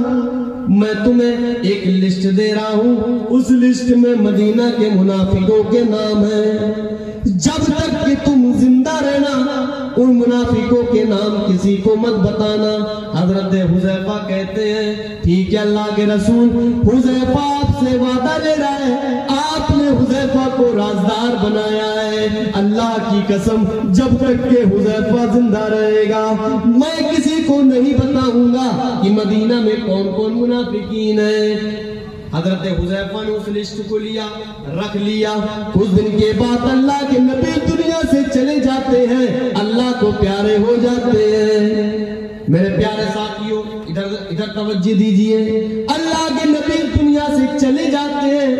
میں تمہیں ایک لسٹ دے رہا ہوں، اس لسٹ میں مدینہ کے منافقوں کے نام ہیں۔ جب تک کہ تم زندہ رہنا ان منافقوں کے نام کسی کو مت بتانا۔ حضرت حذیفہ کہتے ہیں ٹھیک ہے اللہ کے رسول۔ حذیفہ آپ سے وعدہ لے رہا ہے، آپ نے حذیفہ کو رازدار بنایا ہے۔ اللہ کی قسم، جب تک کہ حذیفہ زندہ رہے گا میں کسی کو نہیں بتاؤں گا کہ مدینہ میں کون کون منافقین ہیں۔ حضرت حذیفہ نے اس لسٹ کو لیا، رکھ لیا۔ کچھ دن کے بعد اللہ کے نبی دنیا سے چلے جاتے ہیں، اللہ کو پیارے ہو جاتے ہیں۔ میرے پیارے ساتھیوں، ادھر توجہ دیجئے۔ اللہ کے نبی دنیا سے چلے جاتے ہیں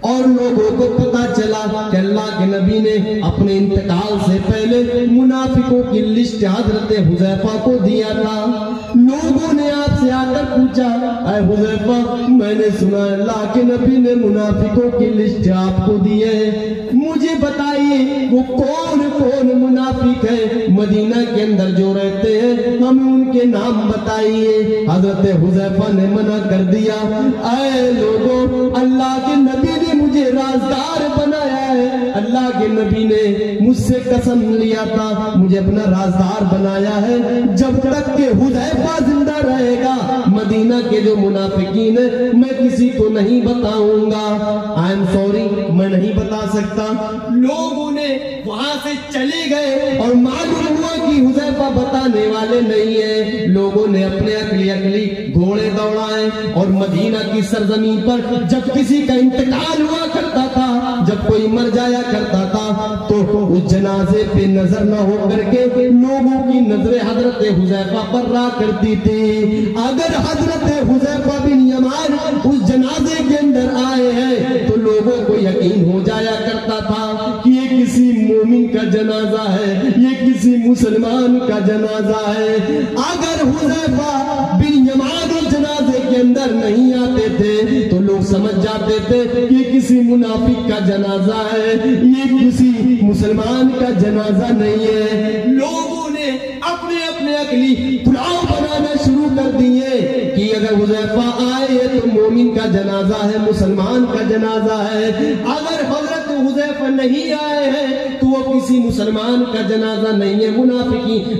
اور لوگوں کو پتا چلا کہ اللہ کے نبی نے اپنے انتقال سے پہلے منافقوں کی لسٹ حضرت حذیفہ کو دیا تھا۔ لوگوں نے آپ سے آ کر پوچھا، اے حذیفہ، میں نے سنا اللہ کے نبی نے منافقوں کی لسٹ آپ کو دی ہے، مجھے بتائیے وہ کون کون منافق ہیں مدینہ کے اندر جو رہتے ہیں، ہمیں ان کے نام بتائیے۔ حضرت حذیفہ نے منع کر دیا، اے لوگوں، اللہ کے نبی نے مجھے رازدار بنایا ہے، اللہ کے نبی نے مجھ سے قسم لیا تھا، مجھے اپنا رازدار بنایا ہے، جب تک کہ حذیفہ زندہ رہے گا مدینہ کے جو منافقین ہیں میں کسی کو نہیں بتاؤں گا۔ آئی ایم سوری، میں نہیں بتا سکتا۔ لوگوں نے وہاں سے چلے گئے اور معلوم ہوا کہ حذیفہ بتانے والے نہیں ہیں۔ لوگوں نے اپنے عقلی گھوڑے دوڑائے اور مدینہ کی سرزمین پر جب کسی کا انتقال ہوا کرتا تھا، جب کوئی مر جایا کرتا تھا تو اس جنازے پہ نظر نہ ہو کر کے لوگوں کی نظریں حضرت حذیفہ پر رہا کرتی تھی۔ اگر حضرت حذیفہ بن یمان اس جنازے کے اندر آئے ہیں تو لوگوں کو یقین ہو جایا کرتا تھا کہ یہ کسی مومن کا جنازہ ہے، یہ کسی مسلمان کا جنازہ ہے۔ اگر حذیفہ بن یمان اس جنازے کے اندر نہیں آتے تھے تو لوگ سمجھ جاتے تھے کہ یہ کسی منافق کا جنازہ ہے، یہ کسی مسلمان کا جنازہ نہیں ہے۔ لوگوں نے اپنے عقلی پلاؤ بنانا شروع کر دیے کہ اگر حذیفہ حذیفہ آئے تو مومن کا جنازہ ہے، مسلمان کا جنازہ ہے، اگر حضرت حذیفہ نہیں آئے ہیں تو وہ کسی مسلمان کا جنازہ نہیں ہے،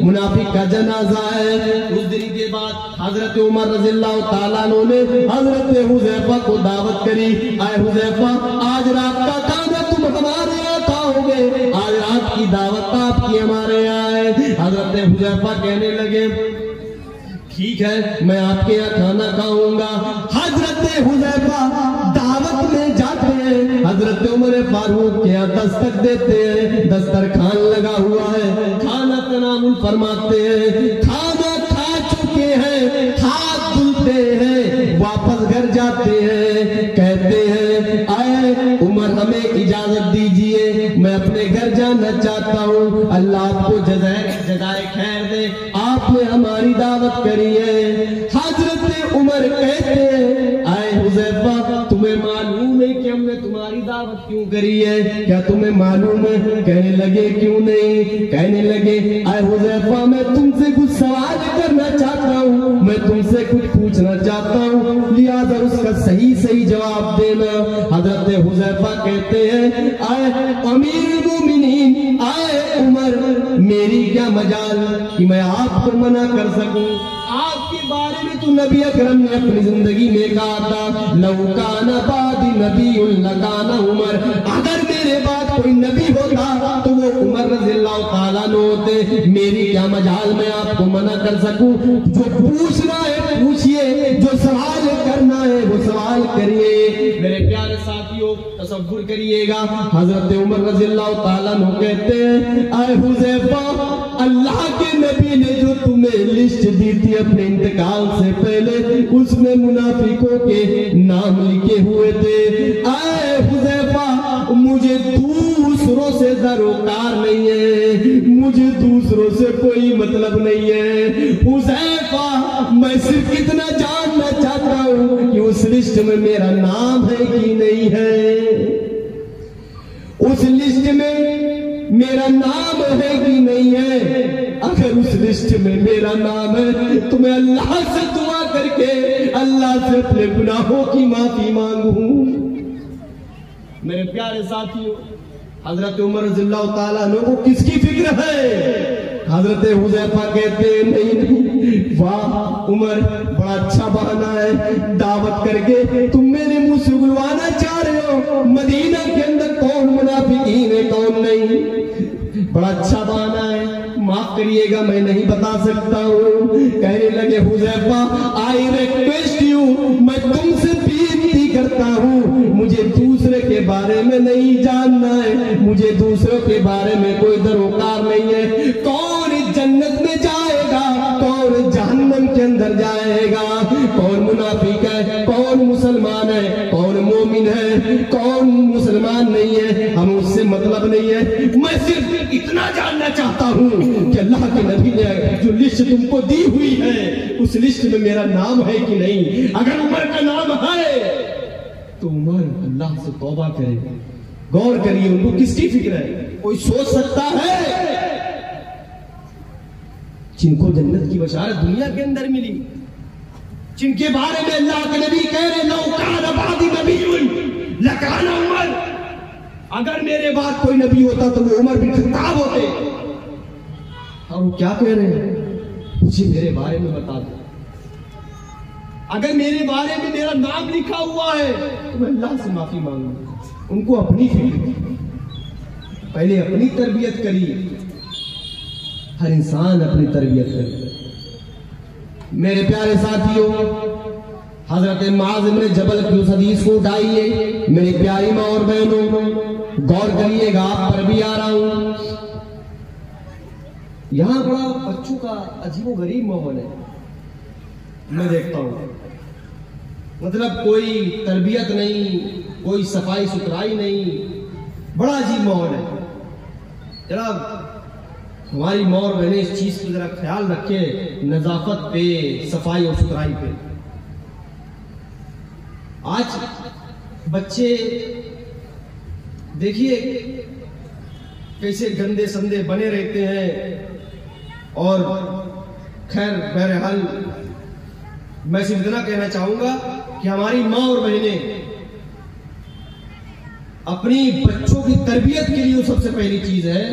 منافق کا جنازہ ہے۔ اس دن کے بعد حضرت عمر رضی اللہ تعالیٰ عنہ نے حضرت حذیفہ کو دعوت کری، اے حذیفہ آج رات کا کھانا تم ہمارے یہاں کھاؤ گے، آج رات کی دعوت آپ کی ہمارے یہاں ہے۔ حضرت حذیفہ کہنے لگے ٹھیک ہے میں آپ کے یہاں کھانا کھاؤں گا۔ حضرت حذیفہ دعوت میں جاتے ہیں، حضرت عمر فاروق کے یہاں دستک دیتے ہیں، دسترخوان لگا ہوا ہے، کھانا تناول فرماتے ہیں، کھانا کھا چکے ہیں، ہاتھ دھلتے ہیں، واپس گھر جاتے ہیں، کہتے ہیں اے عمر ہمیں اجازت دیجئے میں اپنے گھر جانا چاہتا ہوں، اللہ آپ کو جزائے خیر دے، آپ نے ہماری دعوت کری ہے۔ حضرت عمر کہتے ہیں اے حذیفہ تمہیں معلوم ہے کہ ہم نے تمہاری دعوت کیوں کری ہے؟ کیا تمہیں معلوم ہے؟ کہنے لگے کیوں نہیں؟ کہنے لگے اے حذیفہ میں تم سے کچھ سوال کرنا چاہتا ہوں، میں تم سے کچھ پوچھنا چاہتا ہوں، لہذا اس کا صحیح جواب دینا۔ حضرت حذیفہ کہتے ہیں اے امیر المومنین، اے عمر میری کیا مجال کہ میں آپ کو منع کر سکوں؟ آپ کے بارے میں تو نبی اکرم نے اپنی زندگی میں کہا تھا لو کان بعدی نبی لکان عمر، اگر میرے بعد کوئی نبی ہوتا تو وہ عمر رضی اللہ تعالیٰ عنہ ہوتے، میری کیا مجال میں آپ کو منع کر سکوں؟ جو پوچھنا ہے پوچھئے، جو سوال کرنا ہے وہ سوال کریے۔ میرے پیارے ساتھیوں تصور کریے گا حضرت عمر رضی اللہ تعالیٰ عنہ کہتے ہیں اے حذیفہ اللہ کے نبی نے جو تمہیں لسٹ دی تھی اپنے انتقال سے پہلے اس میں منافقوں کے نام لکھے ہوئے تھے، اے حذیفہ مجھے دوسروں سے دروکار نہیں ہے، مجھے دوسروں سے کوئی مطلب نہیں ہے، حذیفہ میں صرف اتنا جاننا چاہتا ہوں کہ اس لسٹ میں میرا نام ہے کہ نہیں ہے، اس لسٹ میں میرا نام ہے کہ نہیں ہے؟ اگر اس لسٹ میں میرا نام ہے تو میں اللہ سے دعا کر کے اللہ سے اپنے گناہوں کی معافی مانگوں۔ میرے پیارے ساتھیوں حضرت عمر رضی اللہ تعالیٰ عنہ کو کس کی فکر ہے؟ حضرت حذیفہ کہتے ہیں نہیں واہ عمر بڑا اچھا بہانہ ہے، دعوت کر کے تم میرے منہ سے بلوانا چاہ رہے ہو، مدینہ کے اندر کون منافقین ہے کون نہیں، بڑا اچھا بہانہ ہے، معاف کریے گا میں نہیں بتا سکتا ہوں۔ کہنے لگے حذیفہ آئی ریکویسٹ یو، میں تم سے بینتی کرتا ہوں، مجھے دوسرے کے بارے میں نہیں جاننا ہے، مجھے دوسروں کے بارے میں کوئی دروکار نہیں ہے، کون جنت میں جائے گا کون جہنم کے اندر جائے گا، کون منافق ہے کون مسلمان ہے، کون مومن ہے کون مسلمان نہیں ہے، ہم اس سے مطلب نہیں ہے، میں صرف اتنا جاننا چاہتا ہوں کہ اللہ کے نبی نے جو لسٹ تم کو دی ہوئی ہے اس لسٹ میں میرا نام ہے کہ نہیں؟ اگر عمر کا نام ہے تو عمر اللہ سے توبہ کرے، غور کریے ان کو کس کی فکر ہے؟ کوئی سوچ سکتا ہے جن کو جنت کی بشارت دنیا کے اندر ملی، جن کے بارے میں اللہ کے نبی کہہ رہے لو کان بعدی نبی لکان عمر، اگر میرے بعد کوئی نبی ہوتا تو وہ عمر بن خطاب ہوتے، اور وہ کیا کہہ رہے ہیں مجھے میرے بارے میں بتا دو، اگر میرے بارے میں میرا نام لکھا ہوا ہے تو میں اللہ سے معافی مانگوں۔ ان کو اپنی فکر، پہلے اپنی تربیت کریے، ہر انسان اپنی تربیت کرے۔ میرے پیارے ساتھیوں حضرت معاذ بن جبل کی اس حدیث کو اٹھائیے، میری پیاری ماں اور بہنوں غور کریے گا، آپ پر بھی آ رہا ہوں۔ یہاں بڑا بچوں کا عجیب و غریب ماحول ہے، میں دیکھتا ہوں، مطلب کوئی تربیت نہیں، کوئی صفائی ستھرائی نہیں، بڑا عجیب ماحول ہے۔ جناب ہماری ماں اور بہنیں اس چیز کی ذرا خیال رکھے، نظافت پہ، صفائی اور ستھرائی پہ۔ آج بچے دیکھیے کیسے گندے سندے بنے رہتے ہیں، اور خیر بہرحال میں صرف اتنا کہنا چاہوں گا کہ ہماری ماں اور بہنیں اپنی بچوں کی تربیت کے لیے سب سے پہلی چیز ہے،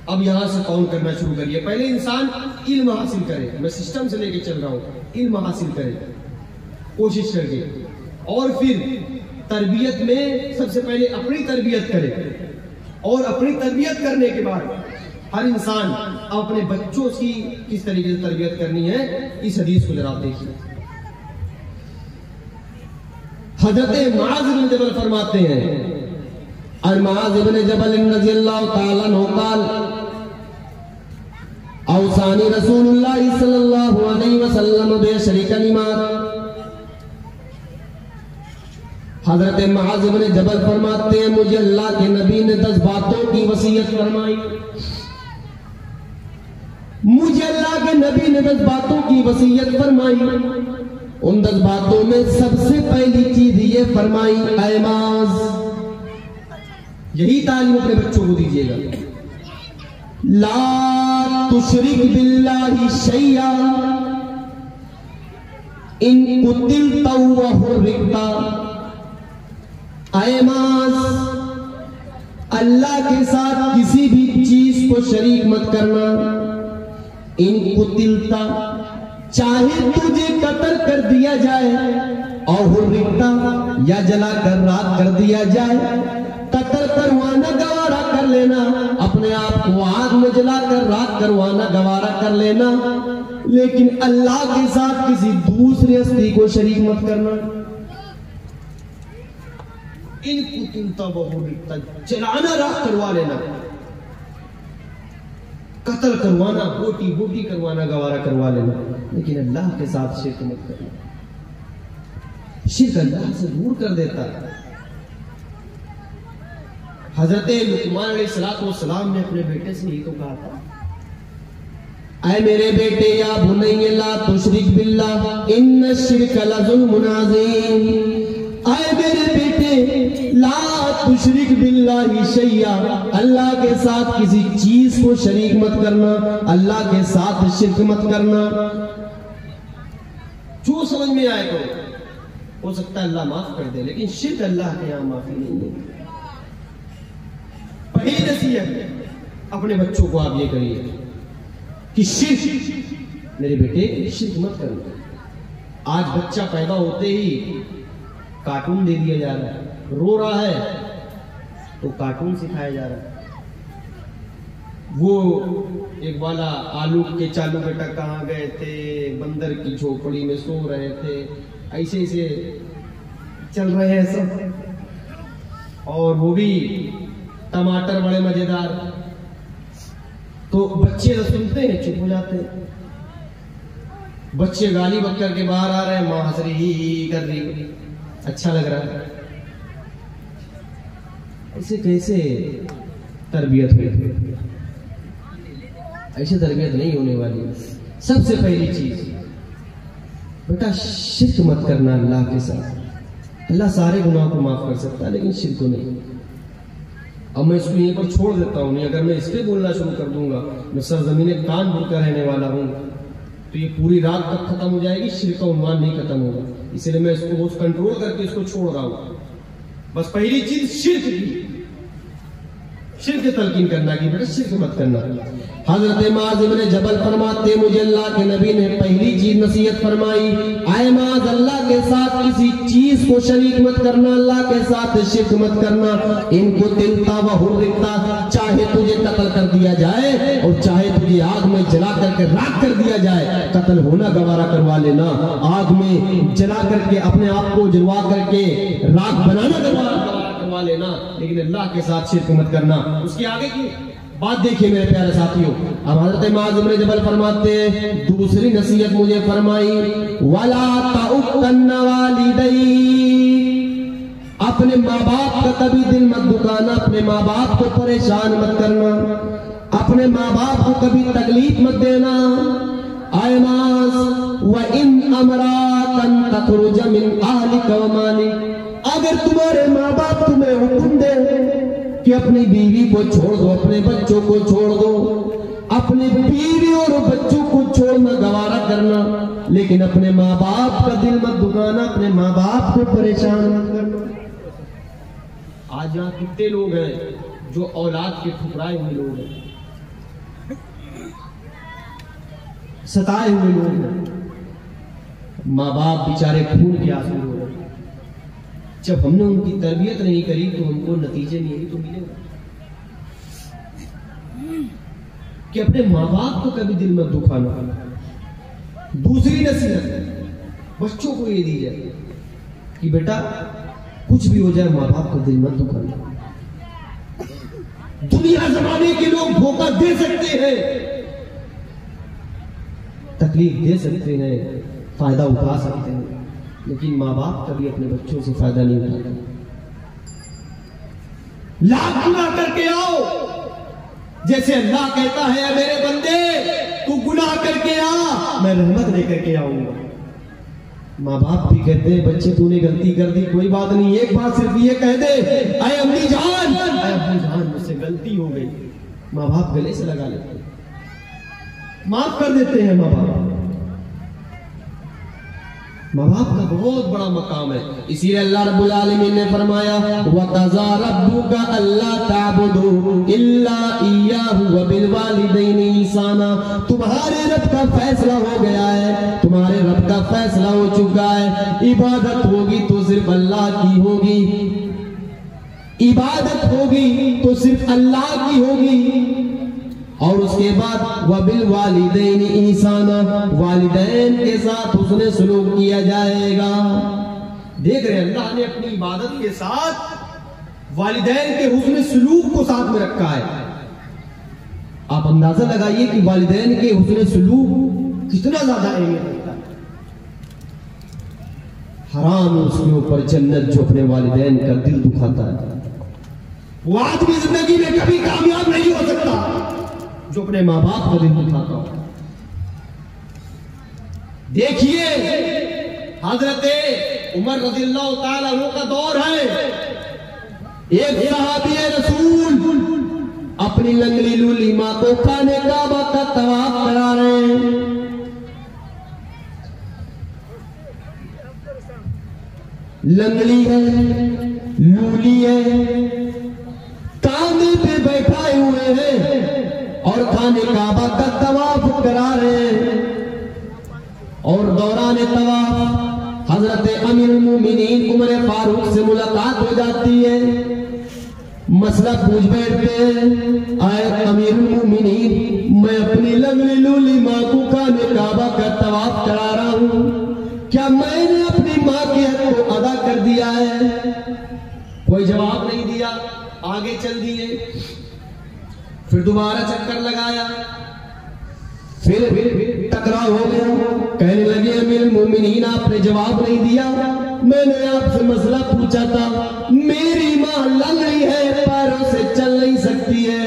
اب یہاں سے کاؤنٹ کرنا شروع کریے. پہلے انسان علم حاصل کرے، میں سسٹم سے لے کے چل رہا ہوں، علم حاصل کرے کوشش کر کے، اور پھر تربیت میں سب سے پہلے اپنی تربیت کرے، اور اپنی تربیت کرنے کے بعد ہر انسان اپنے بچوں کی کس طریقے سے تربیت کرنی ہے. اس حدیث کو ذرا دیکھیے. حضرت معاذ بن جبل فرماتے ہیں، اور معاذ بن جبل رضی اللہ تعالی عنہ قال اوصانی رسول اللہ صلی اللہ علیہ وسلم بعشر کلمات. حضرت معاذ بن جبل فرماتے ہیں مجھے اللہ کے نبی نے 10 باتوں کی وصیت فرمائی. مجھے اللہ کے نبی نے 10 باتوں کی وصیت فرمائی. ان 10 باتوں میں سب سے پہلی چیز یہ فرمائی، اے معاذ، یہی تعلیم اپنے بچوں کو دیجیے گا، لا تشرک باللہ شیئا ان قتلت وحرقت. اے معاذ، اللہ کے ساتھ کسی بھی چیز کو شریک مت کرنا. ان قتلت، چاہے تجھے قتل کر دیا جائے، اور حرقت، یا جلا کر راکھ کر دیا جائے. قتل کروانا گوارا کر لینا، اپنے آپ کو آگ میں جلا کر راکھ کروانا گوارا کر لینا، لیکن اللہ کے ساتھ کسی دوسری ہستی کو شریک مت کرنا. ان قتلت وحرقت، جلانا راکھ کروا لینا، قتل کروانا، بوٹی بوٹی کروانا گوارا کروا لینا، لیکن اللہ کے ساتھ شرک مت کرنا. شرک اللہ سے دور کر دیتا ہے. حضرت لقمان علیہ السلام نے اپنے بیٹے سے یہی تو کہا تھا، اے میرے بیٹے، یا بنی لا تشرک باللہ ان الشرک لظلم عظیم. اے میرے بیٹے، لا تشرک باللہ شیئا، اللہ کے ساتھ کسی چیز کو شریک مت کرنا، اللہ کے ساتھ شرک مت کرنا. جو سمجھ میں آئے گا ہو سکتا ہے اللہ معاف کر دے، لیکن شرک اللہ کے یہاں معافی نہیں ہے. پہلی نصیحت اپنے بچوں کو آپ یہ کریے کہ شرک، میرے بیٹے شرک مت کرو. آج بچہ پیدا ہوتے ہی کارٹون دے دیا جا رہا ہے، رو رہا ہے تو کارٹون سکھایا جا رہا ہے. وہ ایک والا آلو کے چالو بیٹا کہاں گئے تھے، بندر کی جھوپڑی میں سو رہے تھے، ایسے ایسے چل رہے ہیں سب. اور وہ بھی ٹماٹر بڑے مزیدار. تو بچے سنتے ہیں چپ ہو جاتے ہیں. بچے گالی بک کر کے باہر آ رہے ہیں، ماں ہنس رہی کر رہی، اچھا لگ رہا ہے. ایسے کیسے تربیت ہوئی؟ ایسے تربیت نہیں ہونے والی. سب سے پہلی چیز بیٹا شرک مت کرنا اللہ کے ساتھ. اللہ سارے گناہوں کو معاف کر سکتا ہے لیکن شرک کو نہیں. اب میں اس کو یہیں پر چھوڑ دیتا ہوں، نہیں اگر میں اس پہ بولنا شروع کر دوں گا، میں سرزمین کانپور کا رہنے والا ہوں، تو یہ پوری رات تک ختم ہو جائے گی، شرک کا عنوان نہیں ختم ہوگا. اسی لیے میں اس کو کنٹرول کر کے اس کو چھوڑ رہا ہوں. بس پہلی چیز شرک کی، شرک تلقین کرنا کی، بیٹا شرک مت کرنا. حضرت معاذ بن جبل فرماتے مجھے اللہ کے نبی نے پہلی چیز نصیحت فرمائی، اے معاذ، اللہ کے ساتھ کسی چیز کو شریک مت کرنا، اللہ کے ساتھ شرک مت کرنا. ان کو تلتا و حرقتا، چاہے تجھے قتل کر دیا جائے اور چاہے تجھے آگ میں جلا کر کے راکھ کر دیا جائے، قتل ہونا گوارا کروا لینا، آگ میں جلا کر کے اپنے آپ کو جلوا کر کے راکھ بنانا گوارا کروا لینا، لیکن اللہ کے ساتھ شرک مت کرنا. اس کی آگے کی بات دیکھیے میرے پیارے ساتھیوں. اب حضرت معاذ بن جبل فرماتے ہیں دوسری نصیحت مجھے فرمائی، وَلَا تَعُقَّنَّ وَالِدَيْكَ، اپنے ماں باپ کا کبھی دل مت دکھانا، اپنے ماں باپ کو پریشان مت کرنا، اپنے ماں باپ کو کبھی تکلیف مت دینا. اے معاذ، وَإِنْ أَمْرَاكَ أَن تَخْرُجَ مِنْ أَهْلِكَ وَمَالِكَ، اگر تمہارے ماں باپ تمہیں حکم دے کہ اپنی بیوی کو چھوڑ دو، اپنے بچوں کو چھوڑ دو، اپنے بیوی اور بچوں کو چھوڑنا گوارا کرنا، لیکن اپنے ماں باپ کا دل مت دکھانا، اپنے ماں باپ کو پریشان مت کرنا۔ آج یہاں کتنے لوگ ہیں جو اولاد کے ٹھکرائے ہوئے لوگ ہیں، ستائے ہوئے لوگ ہیں، ماں باپ بیچارے خون کے آنسو ہو رہے ہیں۔ جب ہم نے ان کی تربیت نہیں کری تو ہم کو نتیجے نہیں تو ملے گا کہ اپنے ماں باپ کو کبھی دل میں دکھانا۔ دوسری نصیحت بچوں کو یہ دی جائے کہ بیٹا کچھ بھی ہو جائے ماں باپ کو دل مت دکھانا۔ دنیا زمانے کے لوگ دھوکہ دے سکتے ہیں، تکلیف دے سکتے ہیں، فائدہ اٹھا سکتے ہیں، لیکن ماں باپ کبھی اپنے بچوں سے فائدہ نہیں اٹھاتے۔ لاکھ گناہ کر کے آؤ، جیسے اللہ کہتا ہے اے میرے بندے تو گناہ کر کے آ، میں رحمت لے کر کے آؤں گا۔ ماں باپ بھی کہتے ہیں بچے تو نے غلطی کر دی، کوئی بات نہیں، ایک بات صرف یہ کہہ دے اے امی جان، اے ابو جان مجھ سے غلطی ہو گئی، ماں باپ گلے سے لگا لیتے ہیں، معاف کر دیتے ہیں۔ ماں باپ کا بہت بڑا مقام ہے، اسی لیے اللہ رب العالمین نے فرمایا وَقَضَىٰ رَبُّكَ أَلَّا تَعْبُدُوا إِلَّا إِيَّاهُ وَبِالْوَالِدَيْنِ إِحْسَانًا۔ تمہارے رب کا فیصلہ ہو گیا ہے، تمہارے رب کا فیصلہ ہو چکا ہے، عبادت ہوگی تو صرف اللہ کی ہوگی، عبادت ہوگی تو صرف اللہ کی ہوگی، اور اس کے بعد وَبِالْوَالِدَيْنِ إِحْسَانًا، والدین کے ساتھ حسن سلوک کیا جائے گا۔ دیکھ رہے ہیں اللہ نے اپنی عبادت کے ساتھ والدین کے حسن سلوک کو ساتھ میں رکھا ہے۔ آپ اندازہ لگائیے کہ والدین کے حسن سلوک کتنا زیادہ اہمیت رکھتا ہے۔ حرام اس کے اوپر جنت جو اپنے والدین کا دل دکھاتا ہے، وہ آدمی زندگی میں کبھی کامیاب نہیں ہو سکتا جو اپنے ماں باپ کا دل دکھاتا ہو۔ دیکھیے حضرت عمر رضی اللہ تعالیٰ عنہ کا دور ہے، ایک صحابی رسول اپنی لنگڑی لولی ماں کو خانے کعبہ کا طواف کرا رہے ہیں۔ لنگڑی ہے، لولی ہے، کاندھے پہ بیٹھائے ہوئے ہیں اور خانے کعبہ کا طواف کرا رہے ہیں، اور دوران طواف حضرت امیر المومنین عمر فاروق سے ملاقات ہو جاتی ہے۔ مسئلہ پوچھ بیٹھتے ہیں اے امیر المومنین، میں اپنی لنگڑی لولی ماں کو خانے کعبہ کا طواف کرا رہا ہوں، کیا میں نے اپنی ماں کے حق کو ادا کر دیا ہے؟ کوئی جواب نہیں دیا، آگے چل دیے، پھر دوبارہ چکر لگایا، پھر ٹکراؤ ہو گیا، کہنے لگے امیر المومنین آپ نے جواب نہیں دیا، میں نے آپ سے مسئلہ پوچھا تھا، میری ماں لنگڑی ہے، پیروں سے چل نہیں سکتی ہے،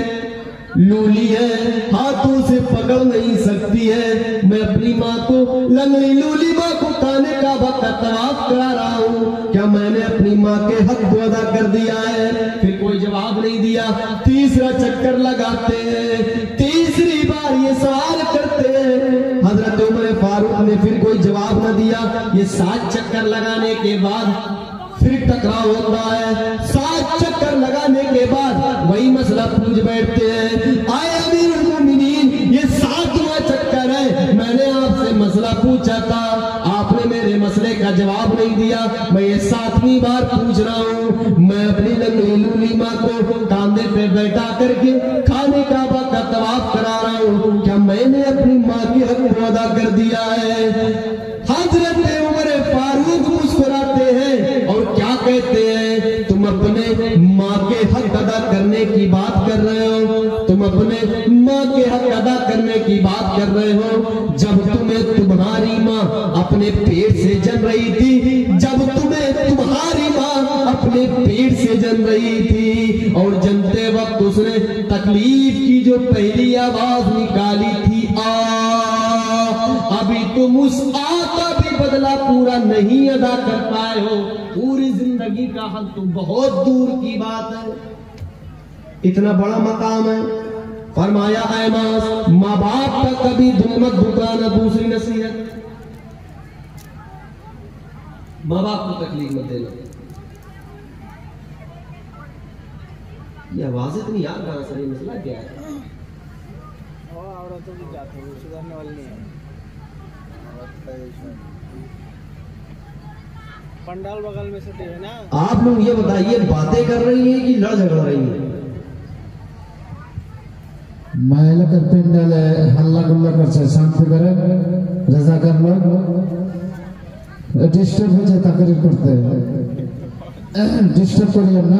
لولی ہے، ہاتھوں سے پکڑ نہیں سکتی ہے، میں اپنی ماں کو لنگڑی لولی ماں کو خانے کعبہ کا طواف کرا رہا ہوں، کیا میں نے اپنی ماں کے حق کو ادا کر دیا ہے؟ پھر کوئی جواب نہیں دیا، تیسرا چکر لگاتے ہیں، تیسری بار یہ سوال کرتے ہیں، حضرت عمر فاروق نے پھر کوئی جواب نہ دیا، یہ 7 چکر لگانے کے بعد پھر ٹکراؤ ہوتا ہے، 7 چکر لگانے کے بعد وہی مسئلہ پوچھ بیٹھتے ہیں، آئے امیر المومنین یہ 7واں چکر ہے، میں نے آپ سے مسئلہ پوچھا تھا، آپ نے میرے مسئلے کا جواب نہیں دیا، میں یہ 7ویں بار پوچھ رہا ہوں، میں اپنی لنگڑی لولی ماں کو کاندھے پہ بیٹھا کر کے خانے کعبہ کا طواف کرا رہا ہوں، کیا میں نے اپنی ماں کے حق کو ادا کر دیا ہے؟ حضرت عمر فاروق مسکراتے ہیں اور کیا کہتے ہیں، تم اپنے ماں کے حق ادا کرنے کی بات کر رہے ہو، تم اپنے ماں کے حق ادا کرنے کی بات کر رہے ہو، جب تمہیں تمہاری ماں اپنے پیٹ سے جن رہی تھی، جب تمہیں تمہاری ماں اپنے پیٹ سے جن رہی تھی اور جنتے وقت اس نے تکلیف کی جو پہلی آواز نکالی تھی ابھی تم اس کا بھی بدلہ پورا نہیں ادا کر پائے ہو، پوری زندگی کا حق تو بہت دور کی بات ہے، اتنا بڑا مقام ہے۔ فرمایا اے ماں باپ کا کبھی دل مت دکانا. دوسری نصیحت، ماں باپ کو تکلیف مت دینا. یہ آواز اتنی یاد کہاں سے؟ مسئلہ کیا ہے؟ عورتوں کی جاتے ہیں، سدھرنے والی نہیں ہے. پنڈال بغل میں سے ہے نا. آپ لوگ یہ بتائیے باتیں کر رہی ہیں کہ لڑ جھگڑ رہی ہیں؟ مہیلا کا پنڈال ہلّا گلّا کرছে শান্তি করে রাজাকার লোক ডিস্টার্ব হচ্ছে তাকরির করতে ডিস্টার্ব করিও না.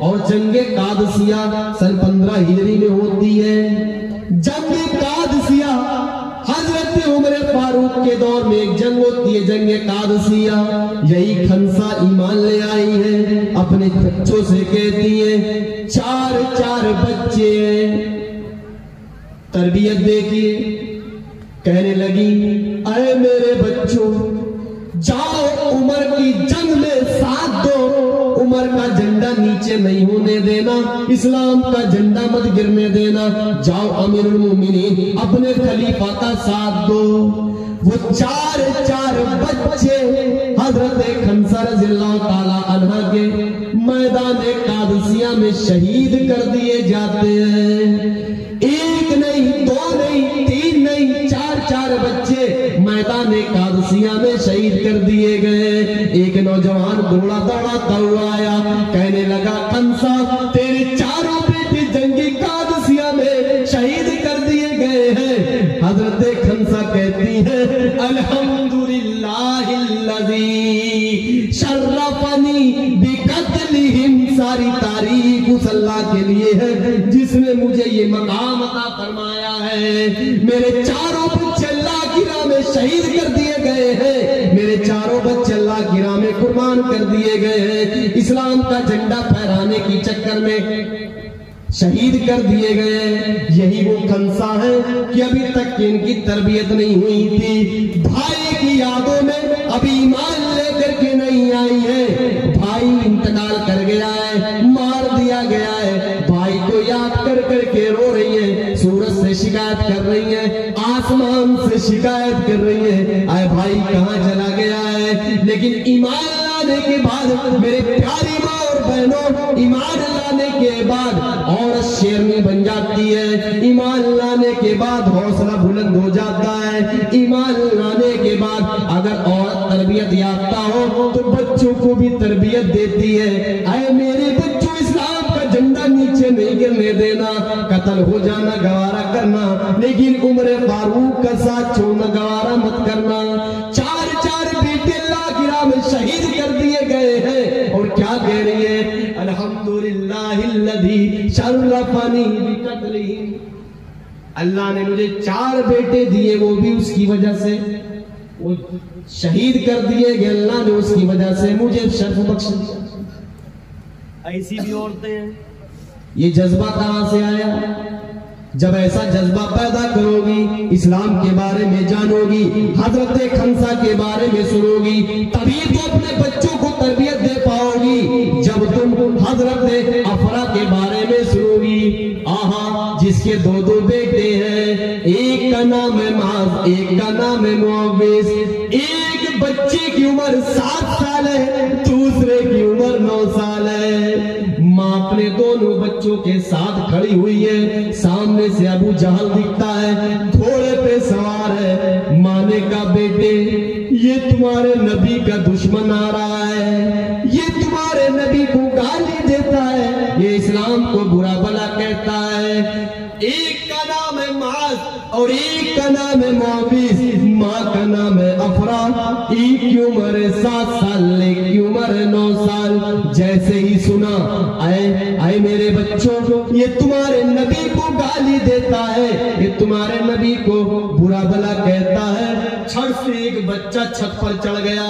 اور جنگ قادسیہ سن 15 ہجری میں ہوتی ہے. جنگ قادسیہ حضرت عمر فاروق کے دور میں ایک جنگ ہوتی ہے، جنگ قادسیہ. یہی خنسا ایمان لے آئی ہے، اپنے بچوں سے کہتی ہے، 4 بچے ہیں، تربیت دیکھیے. کہنے لگی، اے میرے بچوں، جاؤ عمر کی جنگ میں ساتھ دو، عمر کا جھنڈا نیچے نہیں ہونے دینا، اسلام کا جھنڈا مت گرنے دینا، جاؤ امیر المومنین اپنے خلیفہ کا ساتھ دو. وہ 4 بچے حضرت خنسا رضی اللہ تعالی عنہ کے میدان قادسیہ میں شہید کر دیے جاتے ہیں. 1 نہیں 2 نہیں 3 نہیں 4 بچے میدان قادسیہ میں شہید کر دیے گئے. ایک نوجوان گھوڑا دوڑاتا ہوا آیا، کہنے لگا، خنسا تیرے 4 بیٹے جنگی قادسیہ میں شہید کر دیے گئے ہیں. حضرت خنسا کہتی ہے، الحمدللہ الذی شرفنی بقتلہم، ساری تعریف اس اللہ کے لیے ہے جس نے مجھے یہ مقام عطا فرمایا ہے. میرے 4 بچے اللہ کی راہ میں شہید کر دیے گئے ہیں، میرے 4 بچے اللہ کی راہ میں قربان کر دیے گئے ہیں، اسلام کا جھنڈا پھہرانے کی چکر میں شہید کر دیے گئے. یہی وہ خنسا ہے کہ ابھی تک ان کی تربیت نہیں ہوئی تھی، بھائی کی یادوں میں ابھی ایمان لے کر کے نہیں آئی ہے. بھائی انتقال کر گیا ہے، مار دیا گیا ہے، بھائی کو یاد کر کر کے رو رہی ہے، سورج سے شکایت کر رہی ہے، آسمان سے شکایت کر رہی ہے، اے بھائی کہاں چلا گیا ہے. لیکن ایمان لانے کے بعد میرے پیاری ماں اور بہنوں، ایمان لانے کے بعد عورت شیرنی بن جاتی ہے، ایمان لانے کے بعد حوصلہ بلند ہو جاتا ہے. ایمان لانے کے بعد اگر عورت تربیت یافتہ ہو تو بچوں کو بھی تربیت دیتی ہے. اے میرے بچوں، اسلام کا جھنڈا نیچے نہیں گرنے دینا، قتل ہو جانا گوارا کرنا، لیکن عمر فاروق کا ساتھ چھوڑنا گوارا مت کرنا. 4 بیٹے اللہ کی راہ میں شہید کر دیے گئے ہیں، اور کیا کہہ رہی ہے، الحمدللہ الذی شرفنی بقتلہم، اللہ نے مجھے 4 بیٹے دیے، وہ بھی اس کی وجہ سے، وہ شہید کر دیے گئے، اللہ نے اس کی وجہ سے مجھے شرف بخش دیا. ایسی بھی عورتیں ہیں. یہ جذبہ کہاں سے آیا؟ جب ایسا جذبہ پیدا کرو گی، اسلام کے بارے میں جانو گی، حضرت خنسا کے بارے میں سنو گی، تبھی تو اپنے بچوں کو تربیت دے پاؤ گی. جب تم حضرت افرا کے بارے میں سنو گی، آہا، جس کے 2 بیٹے ہیں، ایک کا نام ہے معاذ، ایک کا نام ہے معوذ. ایک بچے کی عمر 7 سال ہے، دوسرے کی عمر 9 سال ہے. ماں اپنے دونوں بچوں کے ساتھ کھڑی ہوئی ہے، سامنے سے ابو جہل دکھتا ہے، گھوڑے پہ سوار ہے. ماں نے کہا، بیٹے یہ تمہارے نبی کا دشمن آ رہا ہے، یہ تمہارے نبی کو گالی دیتا ہے، یہ اسلام کو برا بھلا کہتا ہے. ایک کا نام ہے معاذ اور ایک کا نام ہے معوذ. ماں کا نام ہے افرا، ایک کی عمر ہے 7 سال، ایک کی عمر ہے 9 سال. جیسے ہی سنا، اے میرے بچوں، یہ تمہارے نبی کو گالی دیتا ہے، یہ تمہارے نبی کو برا بھلا کہتا ہے. چھت سے ایک بچہ چھت پر چڑھ گیا،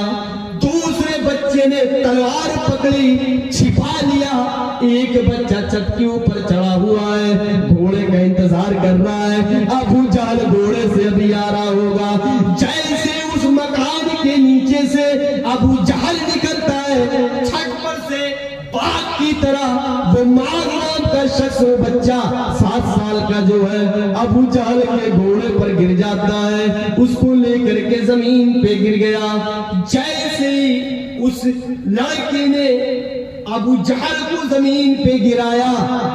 دوسرے بچے نے تلوار پکڑی، چھپا لیا. ایک بچہ چھت کے اوپر چڑھا ہوا ہے، گھوڑے کا انتظار کر رہا ہے. ابو جہل گھوڑے سے ابھی آ رہا ہوگا. جیسے اس مکان کے نیچے سے ابو جہل نکلتا ہے، چھت پر سے باغ کی طرح وہ معاذ کا شخص، وہ بچہ 7 سال کا جو ہے، ابو جہل کے گھوڑے پر گر جاتا ہے. اس کو لے کر کے زمین پہ گر گیا. جیسے ہی اس لڑکے نے ابو جہل کو زمین پہ گرایا،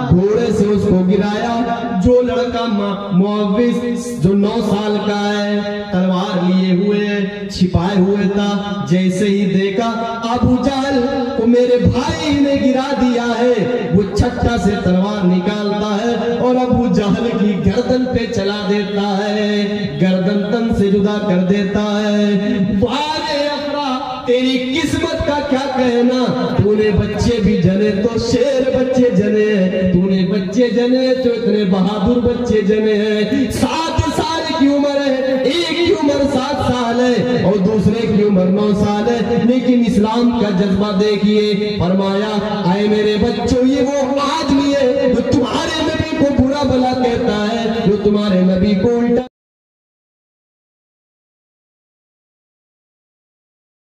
گھوڑے سے اس کو گرایا، جو لڑکا معوذ جو 9 سال کا ہے، تلوار لیے ہوئے چھپائے ہوئے تھا، جیسے ہی دیکھا ابو جہل کو میرے بھائی نے گرا دیا ہے، وہ چھٹا سے تلوار نکالتا ہے اور ابو جہل کی گردن پہ چلا دیتا ہے، گردن تن سے جدا کر دیتا ہے. وارے افرا تیری قسمت کا کیا کہنا، تو نے بچے بھی جنے تو شیر بچے جنے، تو نے بچے جنے تو اتنے بہادر بچے جنے ہیں۔ 7 سال کی عمر ہے، ایک کی عمر 7 سال ہے اور دوسرے کی عمر 9 سال ہے، لیکن اسلام کا جذبہ دیکھیے، فرمایا اے میرے بچوں یہ وہ آدمی ہے جو تمہارے نبی کو برا بھلا کہتا ہے، جو تمہارے نبی کو الٹا